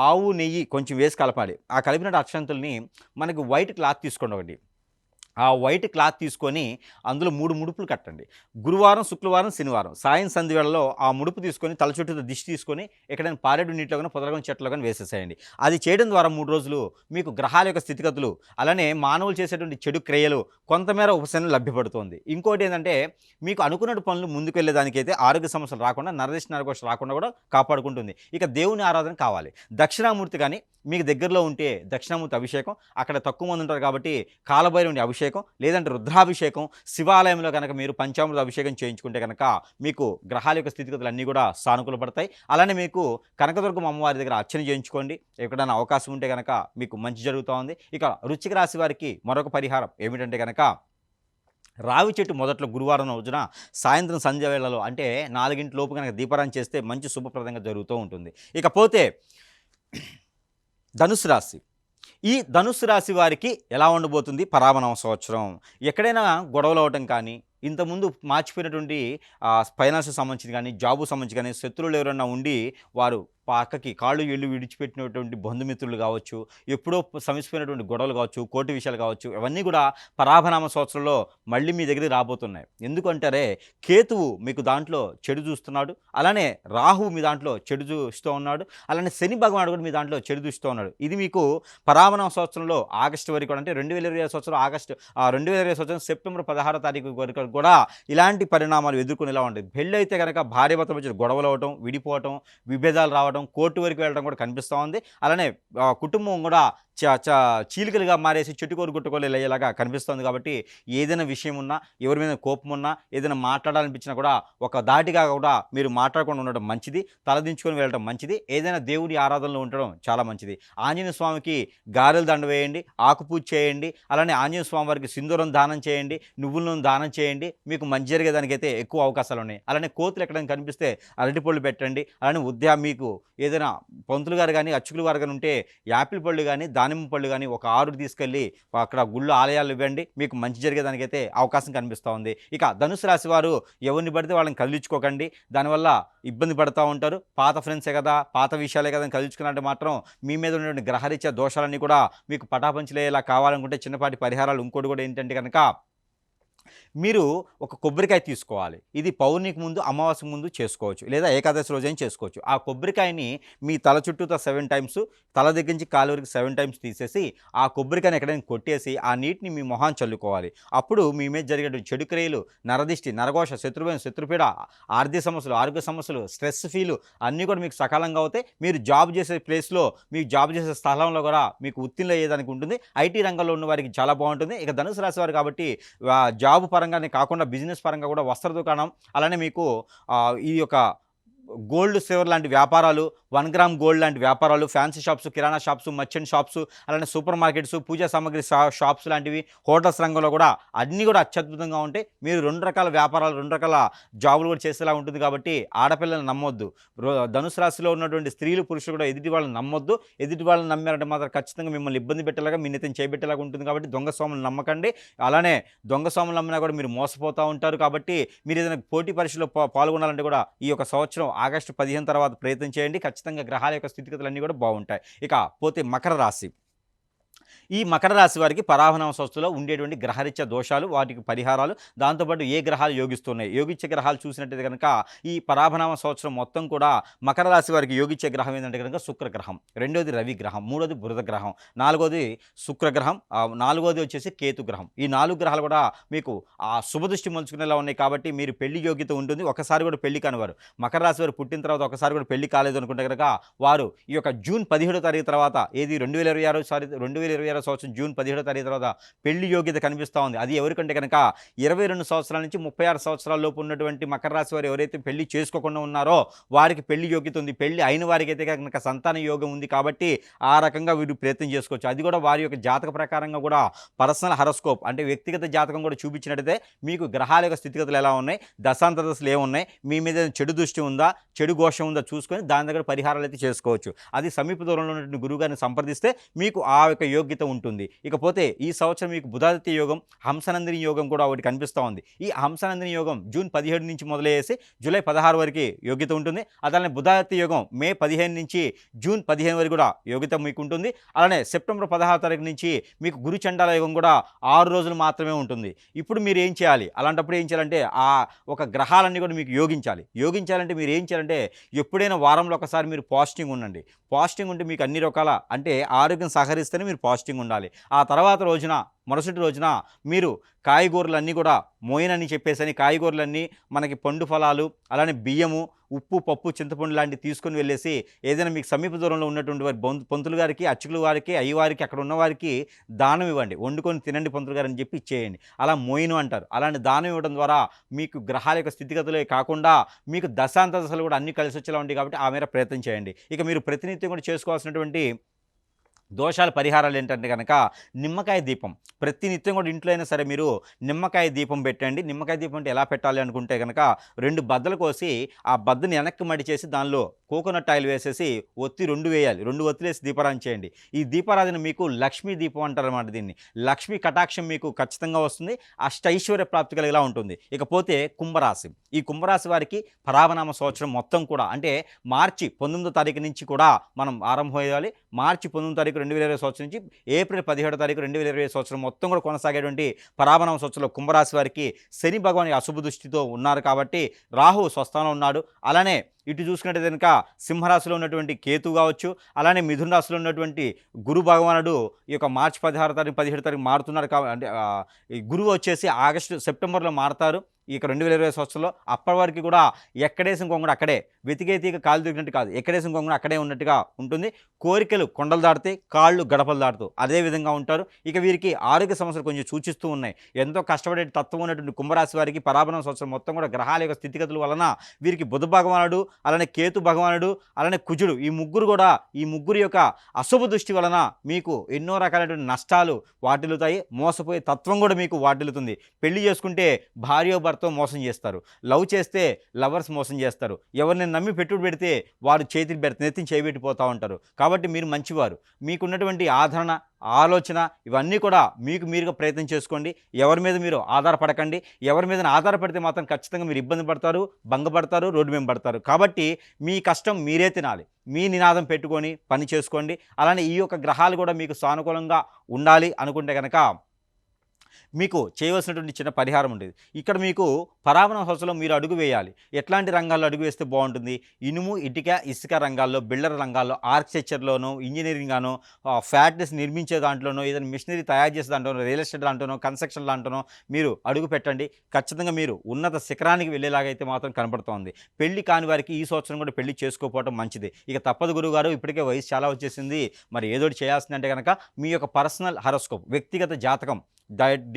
ఆవు నెయ్యి కొంచెం వేసి కలపాలి. ఆ కలిపిన అక్షంతల్ని మనకి వైట్ క్లాత్ తీసుకోండి ఒకటి. ఆ వైట్ క్లాత్ తీసుకొని అందులో 3 ముడుపులు కట్టండి. గురువారం, శుక్రవారం, శనివారం సాయం సంధి వేళలో ఆ ముడుపు తీసుకొని తల చుట్టూ దిష్టి తీసుకొని ఎక్కడైనా పారేడు నీటిలో కానీ పొదలగొని చెట్లో కానీ వేసేసేయండి. అది చేయడం ద్వారా 3 రోజులు మీకు గ్రహాల యొక్క స్థితిగతులు అలానే మానవులు చేసేటువంటి చెడు క్రియలు కొంతమేర ఉపశమనం లభ్యపడుతుంది. ఇంకోటి ఏంటంటే మీకు అనుకున్న పనులు ముందుకు వెళ్ళేదానికైతే ఆరోగ్య సమస్యలు రాకుండా నరదిష్టి నరఘోష రాకుండా కూడా కాపాడుకుంటుంది. ఇక దేవుని ఆరాధన కావాలి. దక్షిణామూర్తి కానీ మీకు దగ్గరలో ఉంటే దక్షిణామూర్తి అభిషేకం, అక్కడ తక్కువ మంది ఉంటారు కాబట్టి కాలభైరవుని అభిషేకం లేదంటే రుద్రాభిషేకం, శివాలయంలో కనుక మీరు పంచామృత అభిషేకం చేయించుకుంటే కనుక మీకు గ్రహాల యొక్క స్థితిగతులు అన్నీ కూడా సానుకూలపడతాయి. అలానే మీకు కనకదుర్గమ్మ అమ్మవారి దగ్గర అర్చన చేయించుకోండి. ఎక్కడైనా అవకాశం ఉంటే కనుక మీకు మంచి జరుగుతూ ఉంది. ఇక వృశ్చిక రాశి వారికి మరొక పరిహారం ఏమిటంటే కనుక రావి చెట్టు మొదట్లో గురువారం రోజున సాయంత్రం సంధ్య వేళలో అంటే 4 లోపు కనుక దీపారాధన చేస్తే మంచి శుభప్రదంగా జరుగుతూ ఉంటుంది. ఇకపోతే ధనుసు రాశి. ఈ ధనుసు రాశి వారికి ఎలా ఉండబోతుంది పరాభవన సంవత్సరం? ఎక్కడైనా గొడవలు అవ్వటం కానీ, ఇంతకుముందు మార్చిపోయినటువంటి ఫైనాన్స్కి సంబంధించి కానీ, జాబు సంబంధించి కానీ శత్రువులు ఎవరైనా ఉండి వారు పక్కకి కాళ్ళు ఏళ్ళు విడిచిపెట్టినటువంటి బంధుమిత్రులు కావచ్చు, ఎప్పుడో సమసిపోయినటువంటి గొడవలు కావచ్చు, కోర్టు విషయాలు కావచ్చు, ఇవన్నీ కూడా పరాభనామ సంవత్సరంలో మళ్ళీ మీ దగ్గరికి రాబోతున్నాయి. ఎందుకంటారే కేతువు మీకు దాంట్లో చెడు చూస్తున్నాడు, అలానే రాహు మీ దాంట్లో చెడు చూస్తూ ఉన్నాడు, అలానే శని భగవానుడు కూడా మీ దాంట్లో చెడు చూస్తూ ఉన్నాడు. ఇది మీకు పరాభనామ సంవత్సరంలో ఆగస్టు వరకు అంటే 2020 సంవత్సరం 2020 సంవత్సరం సెప్టెంబర్ 16వ తారీఖు వరకు కూడా ఇలాంటి పరిణామాలు ఎదుర్కొనేలా ఉంటుంది. పెళ్ళి అయితే కనుక భార్యాభర్తల మధ్య గొడవలు అవ్వటం, విడిపోవటం, విభేదాలు రావడం, కోర్టు వరకు వెళ్ళడం కూడా కనిపిస్తూ ఉంది. అలానే కుటుంబం కూడా చీలికలుగా మారేసి చెట్టుకోరు గుట్టుకోలు అయ్యేలాగా కనిపిస్తుంది. కాబట్టి ఏదైనా విషయం ఉన్నా, ఎవరి మీద కోపం ఉన్నా, ఏదైనా మాట్లాడాలనిపించినా కూడా ఒక దాటిగా కూడా మీరు మాట్లాడకుండా ఉండడం మంచిది. తలదించుకొని వెళ్ళడం మంచిది. ఏదైనా దేవుడి ఆరాధనలో ఉండడం చాలా మంచిది. ఆంజనేయ స్వామికి గారెల దండ వేయండి, ఆకుపూజ చేయండి, అలానే ఆంజనేయ స్వామి వారికి సింధూరం దానం చేయండి, నువ్వుల నూనె దానం చేయండి. మీకు మంచి జరిగేదానికైతే ఎక్కువ అవకాశాలు ఉన్నాయి. అలానే కోతులు ఎక్కడైనా కనిపిస్తే అరటిపళ్ళు పెట్టండి. అలానే మీకు ఏదైనా పంతులు గారు కానీ అర్చకులు గారు కానీ ఉంటే యాపిల్ పళ్ళు కానీ దానిమ్మ పళ్ళు కానీ ఒక 6 తీసుకెళ్ళి అక్కడ గుళ్ళు ఆలయాలు ఇవ్వండి. మీకు మంచి జరిగేదానికైతే అవకాశం కనిపిస్తూ ఉంది. ఇక ధనుసు రాశి వారు ఎవరిని పడితే వాళ్ళని కదిలించుకోకండి. దానివల్ల ఇబ్బంది పడుతూ ఉంటారు. పాత ఫ్రెండ్సే కదా, పాత విషయాలే కదా అని కదిలించుకున్నట్టు మాత్రం మీ మీద ఉన్నటువంటి గ్రహరీత్యా దోషాలన్నీ కూడా మీకు పటాపంచలేలా కావాలనుకుంటే చిన్నపాటి పరిహారాలు ఇంకోటి కూడా ఏంటంటే కనుక మీరు ఒక కొబ్బరికాయ తీసుకోవాలి. ఇది పౌర్ణమికి ముందు, అమావాస్యకు ముందు చేసుకోవచ్చు, లేదా ఏకాదశి రోజైనా చేసుకోవచ్చు. ఆ కొబ్బరికాయని మీ తల చుట్టూతో 7 టైమ్స్, తల దగ్గర నుంచి కాలు వరకు 7 టైమ్స్ తీసేసి ఆ కొబ్బరికాయని ఎక్కడైనా కొట్టేసి ఆ నీటిని మీ మొహాన్ని చల్లుకోవాలి. అప్పుడు మీ మీద జరిగే చెడు క్రియలు, నరదిష్టి, నరఘోష, శత్రుపీడ, ఆర్థిక సమస్యలు, ఆరోగ్య సమస్యలు, స్ట్రెస్ ఫీలు అన్నీ కూడా మీకు సకాలంగా అవుతాయి. మీరు జాబ్ చేసే ప్లేస్లో, మీకు జాబ్ చేసే స్థలంలో కూడా మీకు ఉత్తీర్ణులు అయ్యేదానికి ఉంటుంది. ఐటీ రంగంలో ఉన్న వారికి చాలా బాగుంటుంది. ఇక ధనుసు రాశి వారు కాబట్టి జాబ్ పరంగానే కాకుండా బిజినెస్ పరంగా కూడా వస్త్ర దుకాణం, అలానే మీకు ఈ యొక్క గోల్డ్, సిల్వర్ లాంటి వ్యాపారాలు, 1 గ్రామ్ గోల్డ్ లాంటి వ్యాపారాలు, ఫ్యాన్సీ షాప్స్, కిరాణా షాప్స్, మర్చెంట్ షాప్స్, అలానే సూపర్ మార్కెట్స్, పూజా సామాగ్రి షాప్స్ లాంటివి, హోటల్స్ రంగంలో కూడా అన్నీ కూడా అత్యద్భుతంగా ఉంటాయి. మీరు 2 రకాల వ్యాపారాలు, 2 రకాల జాబులు కూడా చేసేలా ఉంటుంది. కాబట్టి ఆడపిల్లలు నమ్మొద్దు. ధనుసు రాశిలో ఉన్నటువంటి స్త్రీలు, పురుషులు కూడా ఎదుటి వాళ్ళని నమ్మొద్దు. ఎదుటి వాళ్ళని నమ్మారంటే మాత్రం ఖచ్చితంగా మిమ్మల్ని ఇబ్బంది పెట్టేలాగా, మీ నెత్తిని చేయబెట్టేలాగా ఉంటుంది. కాబట్టి దొంగ స్వాములు నమ్మకండి. అలానే దొంగ స్వాములు నమ్మినా కూడా మీరు మోసపోతూ ఉంటారు. కాబట్టి మీరు ఏదైనా పోటీ పరీక్షలో పాల్గొనాలంటే కూడా ఈ యొక్క సంవత్సరం ఆగస్టు 15 తర్వాత ప్రయత్నం చేయండి. ఖచ్చితంగా గ్రహాల యొక్క స్థితిగతులన్నీ కూడా బాగుంటాయి. ఇక పోతే మకర రాశి. ఈ మకర రాశి వారికి పరాభనామ సంస్థలో ఉండేటువంటి గ్రహరీత్యా దోషాలు, వాటికి పరిహారాలు, దాంతోపాటు ఏ గ్రహాలు యోగిస్తున్నాయి, యోగించే గ్రహాలు చూసినట్టయితే కనుక ఈ పరాభనామ సంవత్సరం మొత్తం కూడా మకర రాశి వారికి యోగించే గ్రహం ఏంటంటే కనుక శుక్రగ్రహం, రెండోది రవి గ్రహం, మూడోది బుధ గ్రహం, నాలుగోది శుక్రగ్రహం, నాలుగోది వచ్చేసి కేతు గ్రహం. ఈ 4 గ్రహాలు కూడా మీకు ఆ శుభదృష్టి మలుచుకునేలా ఉన్నాయి. కాబట్టి మీరు పెళ్లి యోగ్యత ఉంటుంది. ఒకసారి కూడా పెళ్లి కానివారు, మకర రాశి వారు పుట్టిన తర్వాత ఒకసారి కూడా పెళ్లి కాలేదు అనుకుంటే కనుక వారు ఈ యొక్క జూన్ 17వ తారీఖు తర్వాత, ఏది 2026 సంవత్సరం జూన్ 17వ తారీఖు తర్వాత పెళ్లి యోగ్యత కనిపిస్తూ ఉంది. అది ఎవరికంటే కనుక 22 సంవత్సరాల నుంచి 36 సంవత్సరాల లోపు ఉన్నటువంటి మకర రాశి వారు ఎవరైతే పెళ్లి చేసుకోకుండా ఉన్నారో వారికి పెళ్లి యోగ్యత ఉంది. పెళ్లి అయిన వారికి అయితే కనుక సంతాన యోగం ఉంది. కాబట్టి ఆ రకంగా వీరు ప్రయత్నం చేసుకోవచ్చు. అది కూడా వారి యొక్క జాతక ప్రకారంగా కూడా పర్సనల్ హరోస్కోప్ అంటే వ్యక్తిగత జాతకం కూడా చూపించినట్టయితే మీకు గ్రహాల యొక్క స్థితిగతులు ఎలా ఉన్నాయి, దశాంత దశలు ఏమున్నాయి, మీ మీద చెడు దృష్టి ఉందా, చెడు ఘోషం ఉందా చూసుకొని దాని దగ్గర పరిహారాలు అయితే చేసుకోవచ్చు. అది సమీప దూరంలో ఉన్నటువంటి గురువుగారిని సంప్రదిస్తే మీకు ఆ యొక్క యోగ్యత ఉంటుంది. ఇకపోతే ఈ సంవత్సరం మీకు బుధాదిత్య యోగం, హంసనందిని యోగం కూడా ఒకటి కనిపిస్తూ ఉంది. ఈ హంసనందిని యోగం జూన్ 17 నుంచి మొదలయ్యేసి జూలై 16 వరకు యోగ్యత ఉంటుంది. అలానే బుధాదిత్య యోగం మే 15 నుంచి జూన్ 15 వరకు కూడా యోగ్యత మీకు ఉంటుంది. అలానే సెప్టెంబర్ 16 తారీఖు నుంచి మీకు గురు చండాల యోగం కూడా 6 రోజులు మాత్రమే ఉంటుంది. ఇప్పుడు మీరు ఏం చేయాలి, అలాంటప్పుడు ఏం చేయాలంటే ఆ ఒక గ్రహాలన్నీ కూడా మీకు యోగించాలంటే మీరు ఏం చేయాలంటే ఎప్పుడైనా వారంలో ఒకసారి మీరు పాజిటింగ్ ఉండండి. పాజిటింగ్ ఉంటే మీకు అన్ని రకాల అంటే ఆరోగ్యం సహకరిస్తేనే మీరు పాజిటింగ్ ఉండాలి. ఆ తర్వాత రోజున మరుసటి రోజున మీరు కాయగూరలన్నీ కూడా మోయినని చెప్పేసి కాయగూరలన్నీ మనకి పండు ఫలాలు, అలానే బియ్యము, ఉప్పు, పప్పు, చింతపండు లాంటివి తీసుకొని వెళ్ళేసి ఏదైనా మీకు సమీప దూరంలో ఉన్నటువంటి వారి పంతులు గారికి, అర్చకుల వారికి, అయ్యవారికి, అక్కడ ఉన్నవారికి దానం ఇవ్వండి. వండుకొని తినండి పంతులు గారు అని చెప్పి ఇచ్చేయండి. అలా మోయిను అంటారు. అలాంటి దానం ఇవ్వడం ద్వారా మీకు గ్రహాల యొక్క స్థితిగతులే కాకుండా మీకు దశాంత దశలు కూడా అన్ని కలిసి వచ్చేలా ఉంటాయి. కాబట్టి ఆ మేర ప్రయత్నం చేయండి. ఇక మీరు ప్రతినిత్యం కూడా చేసుకోవాల్సినటువంటి దోషాల పరిహారాలు ఏంటంటే కనుక నిమ్మకాయ దీపం ప్రతినిత్యం కూడా ఇంట్లో అయినా సరే మీరు నిమ్మకాయ దీపం పెట్టండి. నిమ్మకాయ దీపం అంటే ఎలా పెట్టాలి అనుకుంటే కనుక 2 బద్దలు కోసి ఆ బద్దని వెనక్కి మడిచేసి దానిలో కోకోనట్ ఆయిల్ వేసేసి ఒత్తి 2 వేయాలి. 2 ఒత్తిలేసి దీపారాధన చేయండి. ఈ దీపారాధన మీకు లక్ష్మీ దీపం అంటారు అన్నమాట. దీన్ని లక్ష్మీ కటాక్షం మీకు ఖచ్చితంగా వస్తుంది. అష్టైశ్వర్య ప్రాప్తి కలిగేలా ఉంటుంది. ఇకపోతే కుంభరాశి. ఈ కుంభరాశి వారికి పరాభనామ సంవత్సరం మొత్తం కూడా అంటే మార్చి 19వ తారీఖు నుంచి కూడా మనం ఆరంభం అయ్యాలి. మార్చి 19వ తారీఖు 2020 సంవత్సరం నుంచి ఏప్రిల్ 17వ తారీఖు 2020 సంవత్సరం మొత్తం కూడా కొనసాగేటువంటి పరాభనామ సంవత్సరంలో కుంభరాశి వారికి శని భగవాన్ అశుభ దృష్టితో ఉన్నారు. కాబట్టి రాహు స్వస్థానంలో ఉన్నాడు. అలానే ఇటు చూసుకున్నట్టు కనుక సింహరాశిలో ఉన్నటువంటి కేతు కావచ్చు, అలానే మిథున రాశిలో ఉన్నటువంటి గురు భగవానుడు ఈ యొక్క మార్చి 16 తారీఖు 17 తారీఖు మారుతున్నారు. అంటే ఈ గురువు వచ్చేసి సెప్టెంబర్లో మారుతారు. ఈ 2020 సంవత్సరంలో అప్పటి వరకు కూడా ఎక్కడేసిన కొంగడు అక్కడే, వెతికే తీగ కాలు దొరికినట్టు కాదు, ఎక్కడేసిన కొంగడు అక్కడే ఉన్నట్టుగా ఉంటుంది. కోరికలు కొండలు దాటుతాయి, కాళ్ళు గడపలు దాటుతూ అదే విధంగా ఉంటారు. ఇక వీరికి ఆరోగ్య సమస్యలు కొంచెం సూచిస్తూ ఉన్నాయి. ఎంతో కష్టపడే తత్వం ఉన్నటువంటి కుంభరాశి వారికి పరాభనం సంవత్సరం మొత్తం కూడా గ్రహాల యొక్క స్థితిగతుల వలన వీరికి బుధ భగవానుడు, అలానే కేతు భగవానుడు, అలానే కుజుడు, ఈ ముగ్గురు యొక్క అశుభ దృష్టి వలన మీకు ఎన్నో రకాలైనటువంటి నష్టాలు వాటిల్లుతాయి. మోసపోయే తత్వం కూడా మీకు వాటిల్లుతుంది. పెళ్లి చేసుకుంటే భార్య భర్త మోసం చేస్తారు, లవ్ చేస్తే లవర్స్ మోసం చేస్తారు, ఎవరిని నమ్మి పెట్టుబడి పెడితే వారు నెత్తిని చేయబెట్టిపోతూ ఉంటారు. కాబట్టి మీరు మంచివారు, మీకున్నటువంటి ఆదరణ, ఆలోచన ఇవన్నీ కూడా మీకు మీరుగా ప్రయత్నం చేసుకోండి. ఎవరి మీద మీరు ఆధారపడకండి. ఎవరి మీద ఆధారపడితే మాత్రం ఖచ్చితంగా మీరు ఇబ్బంది పడతారు, భంగపడతారు, రోడ్డు మీద పడతారు. కాబట్టి మీ కష్టం మీరే తినాలి. మీ నినాదం పెట్టుకొని పని చేసుకోండి. అలానే ఈ యొక్క గ్రహాలు కూడా మీకు సానుకూలంగా ఉండాలి అనుకుంటే కనుక మీకు చేయవలసినటువంటి చిన్న పరిహారం ఉండేది. ఇక్కడ మీకు పరాభనామ సంవత్సరంలో మీరు అడుగు వేయాలి. ఎట్లాంటి రంగాల్లో అడుగు వేస్తే బాగుంటుంది? ఇనుము, ఇటుక, ఇసుక రంగాల్లో, బిల్డర్ రంగాల్లో, ఆర్కిటెక్చర్లోనో, ఇంజనీరింగ్ గానో, ఫ్యాక్టరీస్ నిర్మించే దాంట్లోనో, ఏదైనా మిషనరీ తయారు చేసే దాంట్లోనో, రియల్ ఎస్టేట్ దాంట్లోనో, కన్స్ట్రక్షన్ దాంట్లోనో మీరు అడుగు పెట్టండి. ఖచ్చితంగా మీరు ఉన్నత శిఖరానికి వెళ్ళేలాగైతే మాత్రం కనపడుతోంది. పెళ్లి కాని వారికి ఈ సంవత్సరం కూడా పెళ్లి చేసుకోకపోవడం మంచిది. ఇక తప్పదు గురువుగారు, ఇప్పటికే వయసు చాలా వచ్చేసింది, మరి ఏదోటి చేయాల్సిందంటే కనుక మీ యొక్క పర్సనల్ హరోస్కోప్, వ్యక్తిగత జాతకం,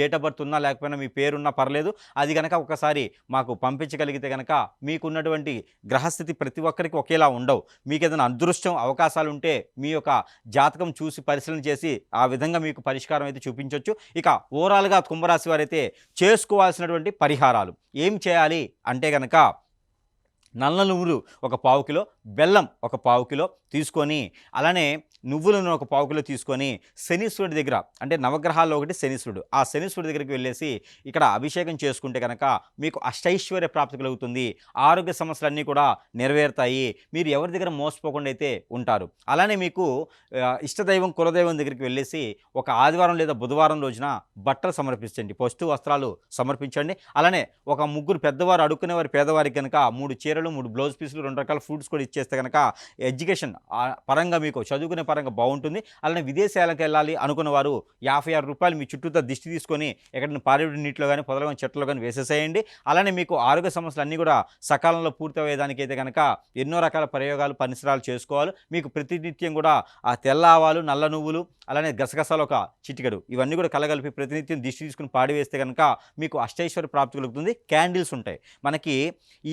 డేట్ ఆఫ్ బర్త్ ఉన్నా లేకపోయినా మీ పేరున్నా పర్లేదు. అది గనక ఒకసారి మాకు పంపించగలిగితే గనక మీకున్నటువంటి గ్రహస్థితి ప్రతి ఒక్కరికి ఒకేలా ఉండవు. మీకేదైనా అదృష్టం అవకాశాలుంటే మీ యొక్క జాతకం చూసి పరిశీలన చేసి ఆ విధంగా మీకు పరిష్కారం అయితే చూపించొచ్చు. ఇక ఓవరాల్‌గా కుంభరాశి వారైతే చేసుకోవాల్సినటువంటి పరిహారాలు ఏం చేయాలి అంటే గనక నల్ల నువ్వులు ఒక పావు కిలో, బెల్లం ఒక పావు కిలో తీసుకొని, అలానే నువ్వుల నూనె ఒక పావు కిలో తీసుకొని శనీశ్వరుడి దగ్గర, అంటే నవగ్రహాల్లో ఒకటి శనీశ్వరుడు, ఆ శనీశ్వరుడి దగ్గరికి వెళ్ళేసి ఇక్కడ అభిషేకం చేసుకుంటే కనుక మీకు అష్టైశ్వర్య ప్రాప్తి కలుగుతుంది. ఆరోగ్య సమస్యలన్నీ కూడా నెరవేరుతాయి. మీరు ఎవరి దగ్గర మోసపోకుండా అయితే ఉంటారు. అలానే మీకు ఇష్టదైవం కులదైవం దగ్గరికి వెళ్ళేసి ఒక ఆదివారం లేదా బుధవారం రోజున బట్టలు సమర్పించండి, పట్టు వస్త్రాలు సమర్పించండి. అలానే ఒక ముగ్గురు పెద్దవారు అడుక్కునేవారు పేదవారికి కనుక 3 చీరలు, 3 బ్లౌజ్ పీసులు, 2 రకాల ఫ్రూట్స్ కూడా ఇచ్చేస్తే కనుక ఎడ్యుకేషన్ పరంగా మీకు చదువుకునే పరంగా బాగుంటుంది. అలానే విదేశాలకు వెళ్ళాలి అనుకున్న వారు రూ. 56 మీ చుట్టూతో దిష్టి తీసుకొని ఎక్కడైనా పారేడు నీటిలో కానీ పొదలమైన చెట్లలో కానీ వేసేసేయండి. అలానే మీకు ఆరోగ్య సమస్యలు అన్నీ కూడా సకాలంలో పూర్తయ్యేదానికైతే కనుక ఎన్నో రకాల ప్రయోగాలు పరిసరాలు చేసుకోవాలి. మీకు ప్రతినిత్యం కూడా ఆ తెల్ల ఆవాలు, నల్ల నువ్వులు, అలానే గసగసాలు ఒక చిటికెడు ఇవన్నీ కూడా కలగలిపి ప్రతినిత్యం దిష్టి తీసుకుని పాడివేస్తే కనుక మీకు అష్టైశ్వర్య ప్రాప్తి కలుగుతుంది. క్యాండిల్స్ ఉంటాయి మనకి,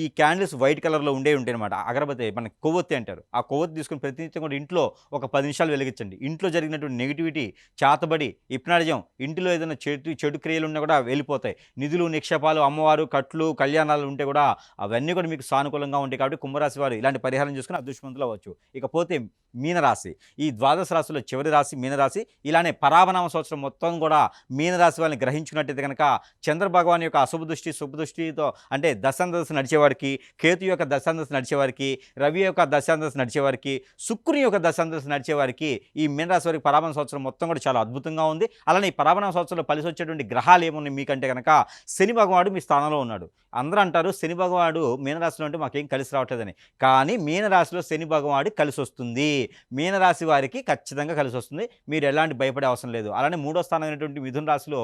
ఈ క్యాండిల్స్ వైట్ కలర్లో ఉంటాయి అనమాట. అగరబత్తి మనకి కొవ్వొత్తి అంటారు. ఆ కొవ్వొత్తి తీసుకుని ప్రతినిత్యం కూడా ఇంట్లో ఒక 10 నిమిషాలు వెలిగించండి. ఇంట్లో జరిగినటువంటి నెగిటివిటీ, చాతబడి, హిప్నాటిజం, ఇంటిలో ఏదైనా చెడు క్రియలు ఉన్నా కూడా వెళ్ళిపోతాయి. నిధులు, నిక్షేపాలు, అమ్మవారు, కట్లు, కళ్యాణాలు ఉంటే కూడా అవన్నీ కూడా మీకు సానుకూలంగా ఉంటాయి. కాబట్టి కుంభరాశి వారు ఇలాంటి పరిహారం చేసుకుని అదృష్టవంతులు అవ్వచ్చు. ఇకపోతే మీనరాశి, ఈ ద్వాదశ రాశిలో చివరి రాశి మీనరాశి. ఇలానే పరాభనామ సంవత్సరం మొత్తం కూడా మీనరాశి వాళ్ళని గ్రహించుకున్నట్టయితే కనుక చంద్ర భగవాన్ యొక్క అశుభ దృష్టి, శుభ దృష్టితో అంటే దశాంతదశ నడిచేవారికి, కేతు యొక్క దశాంతదశ నడిచేవారికి, రవి యొక్క దశాంతదశ నడిచేవారికి, శుక్రుని యొక్క దశాంతదశ నడిచేవారికి ఈ మీనరాశి వారికి పరాభన సంవత్సరం మొత్తం కూడా చాలా అద్భుతంగా ఉంది. అలానే ఈ పరాభన సంవత్సరంలో కలిసి వచ్చేటువంటి గ్రహాలు ఏమున్నాయి మీకంటే కనుక శని భగవానుడు మీ స్థానంలో ఉన్నాడు. అందరూ అంటారు శని భగవానుడు మీనరాశిలో అంటే మాకేం కలిసి రావట్లేదని. కానీ మీనరాశిలో శని భగవానుడు కలిసి వస్తుంది. మీనరాశి వారికి ఖచ్చితంగా కలిసి వస్తుంది. మీరు ఎలాంటి భయపడే అవసరం లేదు. అలానే 3వ స్థానమైనటువంటి మిథున రాశిలో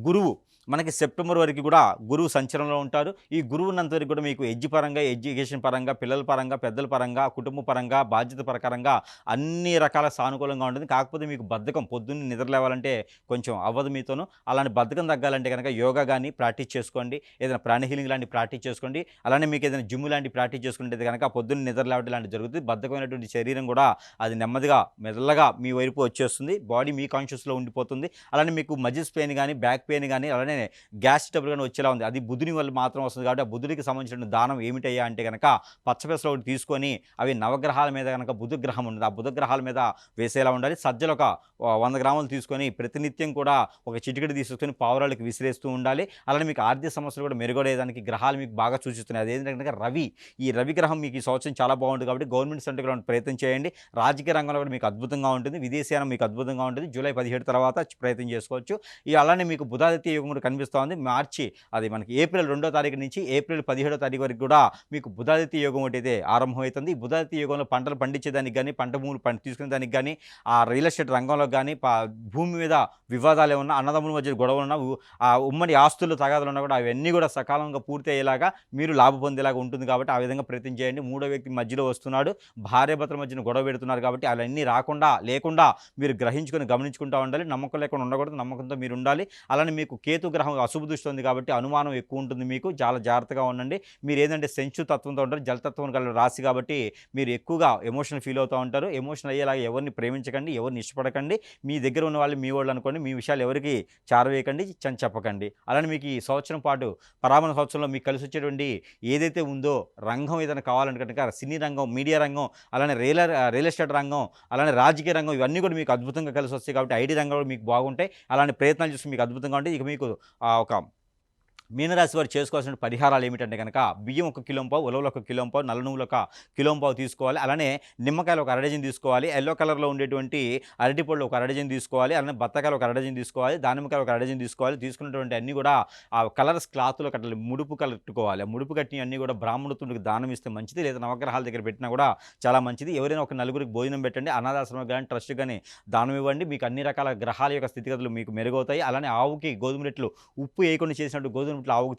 గురువు మనకి సెప్టెంబర్ వరకు కూడా గురువు సంచలనంలో ఉంటారు. ఈ గురువున్నంత వరకు కూడా మీకు పరంగా, ఎడ్యుకేషన్ పరంగా, పిల్లల పరంగా, పెద్దల పరంగా, కుటుంబ పరంగా, బాధ్యత ప్రకారంగా అన్ని రకాల సానుకూలంగా ఉంటుంది. కాకపోతే మీకు బద్ధకం, పొద్దున్న నిద్ర లేవాలంటే కొంచెం అవ్వదు మీతోను. అలాంటి బద్ధకం తగ్గాలంటే కనుక యోగా కానీ ప్రాక్టీస్ చేసుకోండి, ఏదైనా ప్రాణ హీలింగ్ లాంటి ప్రాక్టీస్ చేసుకోండి. అలానే మీకు ఏదైనా జిమ్ లాంటి ప్రాక్టీస్ చేసుకుంటే కనుక పొద్దున్న నిద్ర లేవడం లాంటి జరుగుతుంది. బద్ధకమైనటువంటి శరీరం కూడా అది నెమ్మదిగా మెల్లగా మీ వైపు వచ్చేస్తుంది. బాడీ మీ కాన్షియస్లో ఉండిపోతుంది. అలానే మీకు మజిల్స్ పెయిన్ కానీ, బ్యాక్ పెయిన్ కానీ, అలానే గ్యాస్ ట్రబుల్ కానీ వచ్చేలా ఉంది. అది బుధుని వల్ల మాత్రం వస్తుంది. కాబట్టి ఆ బుధుడికి సంబంధించిన దానం ఏమిటయ్యా అంటే కనుక పచ్చపెసలు ఒకటి తీసుకొని అవి నవగ్రహాల మీద కనుక బుధగ్రహం ఉంది, ఆ బుధగ్రహాల మీద వేసేలా ఉండాలి. సజ్జలు ఒక 100 గ్రాములు తీసుకొని ప్రతినిత్యం కూడా ఒక చిటికెడు తీసుకొని పావురాలకు విసిరేస్తూ ఉండాలి. అలానే మీకు ఆర్థిక సమస్యలు కూడా మెరుగొడేదానికి గ్రహాలు మీకు బాగా సూచిస్తున్నాయి. అదేంటంటే రవి, ఈ రవి గ్రహం మీకు ఈ సంవత్సరం చాలా బాగుంటుంది. కాబట్టి గవర్నమెంట్ సెంటర్లో ప్రయత్నం చేయండి. రాజకీయ రంగంలో కూడా మీకు అద్భుతంగా ఉంటుంది. విదేశీయానం మీకు అద్భుతంగా ఉంటుంది. జూలై 17 తర్వాత ప్రయత్నం చేసుకోవచ్చు. అలానే మీకు బుధాదిత్య యోగం కనిపిస్తోంది. మార్చి అది మనకి ఏప్రిల్ 2వ తారీఖు నుంచి ఏప్రిల్ 17వ తారీఖు వరకు కూడా మీకు బుధాదిత్య యోగం ఒకటి అయితే ఆరంభమవుతుంది. ఈ బుధాదిత్య యోగంలో పంటలు పండించేదానికి కానీ, పంట భూములు తీసుకునే దానికి కానీ, ఆ రియల్ ఎస్టేట్ రంగంలో కానీ, భూమి మీద వివాదాలు ఏమన్నా, అన్నదమ్ముల మధ్య గొడవలు ఉన్నా, ఆ ఉమ్మడి ఆస్తులు తగాదాలు ఉన్నా కూడా అవన్నీ కూడా సకాలంగా పూర్తి అయ్యేలాగా మీరు లాభ పొందేలాగా ఉంటుంది. కాబట్టి ఆ విధంగా ప్రయత్నం చేయండి. 3వ వ్యక్తి మధ్యలో వస్తున్నాడు, భార్యాభర్తల మధ్యన గొడవ పెడుతున్నారు. కాబట్టి అవన్నీ లేకుండా మీరు గ్రహించుకొని గమనించుకుంటూ ఉండాలి. నమ్మకం లేకుండా ఉండకూడదు, నమ్మకంతో మీరు ఉండాలి. అలానే మీకు కేతు గ్రహం అశుభ దృష్టి ఉంది కాబట్టి అనుమానం ఎక్కువ ఉంటుంది. మీకు చాలా జాగ్రత్తగా ఉండండి. మీరు ఏంటంటే సెన్సు తత్వంతో ఉంటారు, జలతత్వం గల రాశి కాబట్టి మీరు ఎక్కువగా ఎమోషనల్ ఫీల్ అవుతూ ఉంటారు. ఎమోషనల్ అయ్యేలాగా ఎవరిని ప్రేమించకండి, ఎవరిని ఇష్టపడకండి. మీ దగ్గర ఉన్న వాళ్ళు మీ వాళ్ళు అనుకోండి. మీ విషయాలు ఎవరికి చారవేయకండి, చెప్పకండి. అలానే మీకు ఈ సంవత్సరం పాటు పరామణ సంవత్సరంలో మీకు కలిసి వచ్చేటువంటి ఏదైతే ఉందో రంగం ఏదైనా కావాలంటే కనుక సినీ రంగం, మీడియా రంగం, అలానే రియల్ ఎస్టేట్ రంగం, అలానే రాజకీయ రంగం, ఇవన్నీ కూడా మీకు అద్భుతంగా కలిసి వస్తాయి. కాబట్టి ఐటీ రంగంలో మీకు బాగుంటాయి. అలాంటి ప్రయత్నాలు చేసి మీకు అద్భుతంగా ఉంటాయి. ఇక మీకు ఒక మీనరాశి వారు చేసుకోవాల్సిన పరిహారాలు ఏమిటంటే కనుక బియ్యం 1 కిలోంపావు, ఉలవలు 1 కిలోంపావు, నల్ల నువ్వులు 1 కిలోంపావు తీసుకోవాలి. అలానే నిమ్మకాయలు 1 అరడజన్ తీసుకోవాలి. ఎల్లో కలర్లో ఉండేటువంటి అరటిపళ్ళు 1 అరడజన్ తీసుకోవాలి. అలానే బత్తకాయలు 1 అరడజన్ తీసుకోవాలి. దానిమ్మకాయలు 1 అరడజన్ తీసుకోవాలి. తీసుకున్నటువంటి అన్నీ కూడా ఆ కలర్స్ క్లాత్లో కట్టాలి, ముడుపు కట్టుకోవాలి. ఆ ముడుపు కట్టిన అన్నీ కూడా బ్రాహ్మణుడికి దానం ఇస్తే మంచిది, లేదా నవగ్రహాల దగ్గర పెట్టినా కూడా చాలా మంచిది. ఎవరైనా ఒక నలుగురికి భోజనం పెట్టండి, అనాథాశ్రమం కానీ, ట్రస్ట్ కానీ దానం ఇవ్వండి. మీకు అన్ని రకాల గ్రహాల యొక్క స్థితిగతులు మీకు మెరుగవుతాయి. అలానే ఆవుకి గోధుమ రెట్లు ఉప్పు వేయకుండా చేసినట్టు గోధుమ ఇట్లా ఆవుకు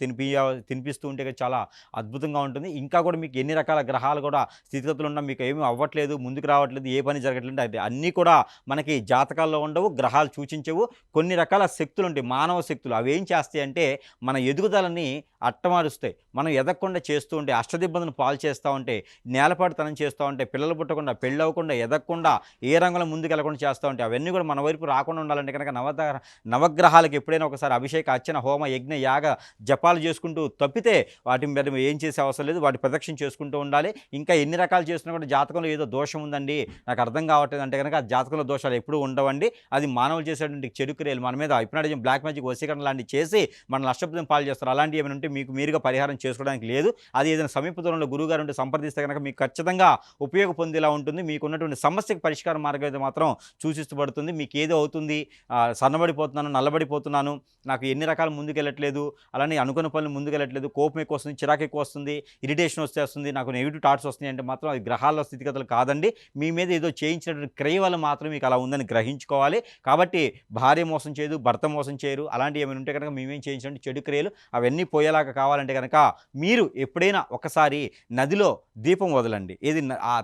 తినిపిస్తూ ఉంటే చాలా అద్భుతంగా ఉంటుంది. ఇంకా కూడా మీకు ఎన్ని రకాల గ్రహాలు కూడా స్థితిగతులు ఉన్నా మీకు ఏమీ అవ్వట్లేదు, ముందుకు రావట్లేదు, ఏ పని జరగట్లేదు అది అన్నీ కూడా మనకి జాతకాల్లో ఉండవు, గ్రహాలు సూచించవు. కొన్ని రకాల శక్తులు ఉంటాయి, మానవ శక్తులు. అవి ఏం చేస్తాయి అంటే మన ఎదుగుదలని అట్టమారుస్తాయి. మనం ఎదగకుండా చేస్తూ ఉంటే, అష్టదిబ్బందులు పాలు చేస్తూ ఉంటే, నేలపాటుతనం చేస్తూ ఉంటే, పిల్లలు పుట్టకుండా, పెళ్ళవకుండా, ఎదగకుండా, ఏ రంగంలో ముందుకు వెళ్ళకుండా చేస్తూ ఉంటే అవన్నీ కూడా మన వైపు రాకుండా ఉండాలంటే కనుక నవగ్రహాలకు ఎప్పుడైనా ఒకసారి అభిషేక, అర్చన, హోమ, యజ్ఞ, యాగ, జపాలు చేసుకుంటూ తప్పితే వాటి మీద ఏం చేసే అవసరం లేదు. వాటి ప్రదక్షిణ చేసుకుంటూ ఉండాలి. ఇంకా ఎన్ని రకాలు చేస్తున్నా కూడా జాతకంలో ఏదో దోషం ఉందండి, నాకు అర్థం కావట్లేదు అంటే కనుక ఆ జాతకంలో దోషాలు ఎప్పుడూ ఉండవండి. అది మానవులు చేసేటువంటి చెడు క్రియలు మన మీద హిప్నాటిజం, బ్లాక్ మ్యాజిక్, వశీకరణ లాంటివి చేసి మన నష్టపోతం పాలు చేస్తారు. అలాంటివి ఏమైనా ఉంటే మీకు మీరుగా పరిహారం చేసుకోవడానికి లేదు. అది ఏదైనా సమీప దూరంలో గురువుగారు ఉంటే సంప్రదిస్తే కనుక మీకు ఖచ్చితంగా ఉపయోగ పొందేలా ఉంటుంది. మీకు ఉన్నటువంటి సమస్యకు పరిష్కార మార్గం అయితే మాత్రం సూచిస్తబడుతుంది. మీకు ఏదో అవుతుంది, సన్నబడిపోతున్నాను, నల్లబడిపోతున్నాను, నాకు ఎన్ని రకాలు ముందుకెళ్ళట్లేదు, అలానే అనుకున్న పనులు ముందుకెళ్ళట్లేదు, కోపం ఎక్కువ వస్తుంది, చిరాకు ఎక్కువ వస్తుంది, ఇరిటేషన్ వస్తుంది, నాకు నెగిటివ్ థాట్స్ వస్తున్నాయి అంటే మాత్రం అది గ్రహాల స్థితిగతులు కాదండి. మీ మీద ఏదో చేయించినటువంటి క్రియ వల్ల మాత్రం మీకు అలా ఉందని గ్రహించుకోవాలి. కాబట్టి భార్య మోసం చేయదు, భర్త మోసం చేయరు, అలాంటివి ఏమైనా ఉంటే కనుక మేమేం చేయించండి చెడు క్రియలు అవన్నీ పోయేలాగా కావాలంటే కనుక మీరు ఎప్పుడైనా ఒకసారి నదిలో దీపం వదలండి. ఏది ఆ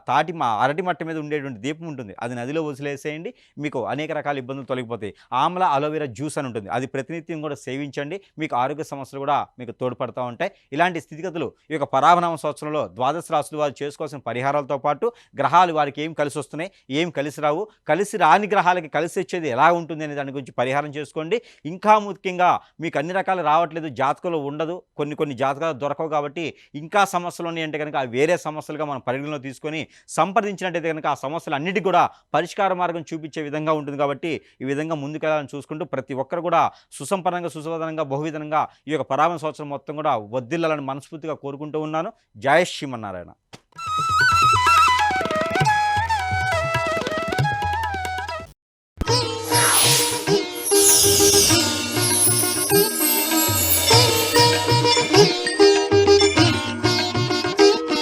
అరటి మట్ట మీద ఉండేటువంటి దీపం ఉంటుంది, అది నదిలో వదిలేసేయండి. మీకు అనేక రకాల ఇబ్బందులు తొలగిపోతాయి. ఆమ్ల అలోవెరా జ్యూస్ అని ఉంటుంది, అది ప్రతినిత్యం కూడా సేవించండి. మీకు ఆరోగ్య సమస్యలు కూడా మీకు తోడ్పడుతూ ఉంటాయి. ఇలాంటి స్థితిగతులు ఈ యొక్క పరాభనామ సంవత్సరంలో ద్వాదశ రాశులు వారు చేసుకోవాల్సిన పరిహారాలతో పాటు గ్రహాలు వారికి ఏం కలిసి వస్తున్నాయి, ఏం కలిసి రావు, కలిసి రాని గ్రహాలకి కలిసి వచ్చేది ఎలా ఉంటుంది అనే దాని గురించి పరిహారం చేసుకోండి. ఇంకా ముఖ్యంగా మీకు అన్ని రకాలు రావట్లేదు, జాతకంలో ఉండదు, కొన్ని జాతకాలు దొరకవు కాబట్టి ఇంకా సమస్యలు ఉన్నాయి అంటే కనుక అవి వేరే సమస్యలుగా మనం పరిగణలో తీసుకొని సంప్రదించినట్టయితే కనుక ఆ సమస్యలు అన్నిటికీ కూడా పరిష్కార మార్గం చూపించే విధంగా ఉంటుంది. కాబట్టి ఈ విధంగా ముందుకెళ్ళాలని చూసుకుంటూ ప్రతి ఒక్కరు కూడా సుసంపన్నంగా, సుసంపన్నంగా, బహువిధంగా ఈ యొక్క పరాభవ సంవత్సరం మొత్తం కూడా వర్ధిల్లాలని మనస్ఫూర్తిగా కోరుకుంటూ ఉన్నాను. జై శ్రీమన్నారాయణ.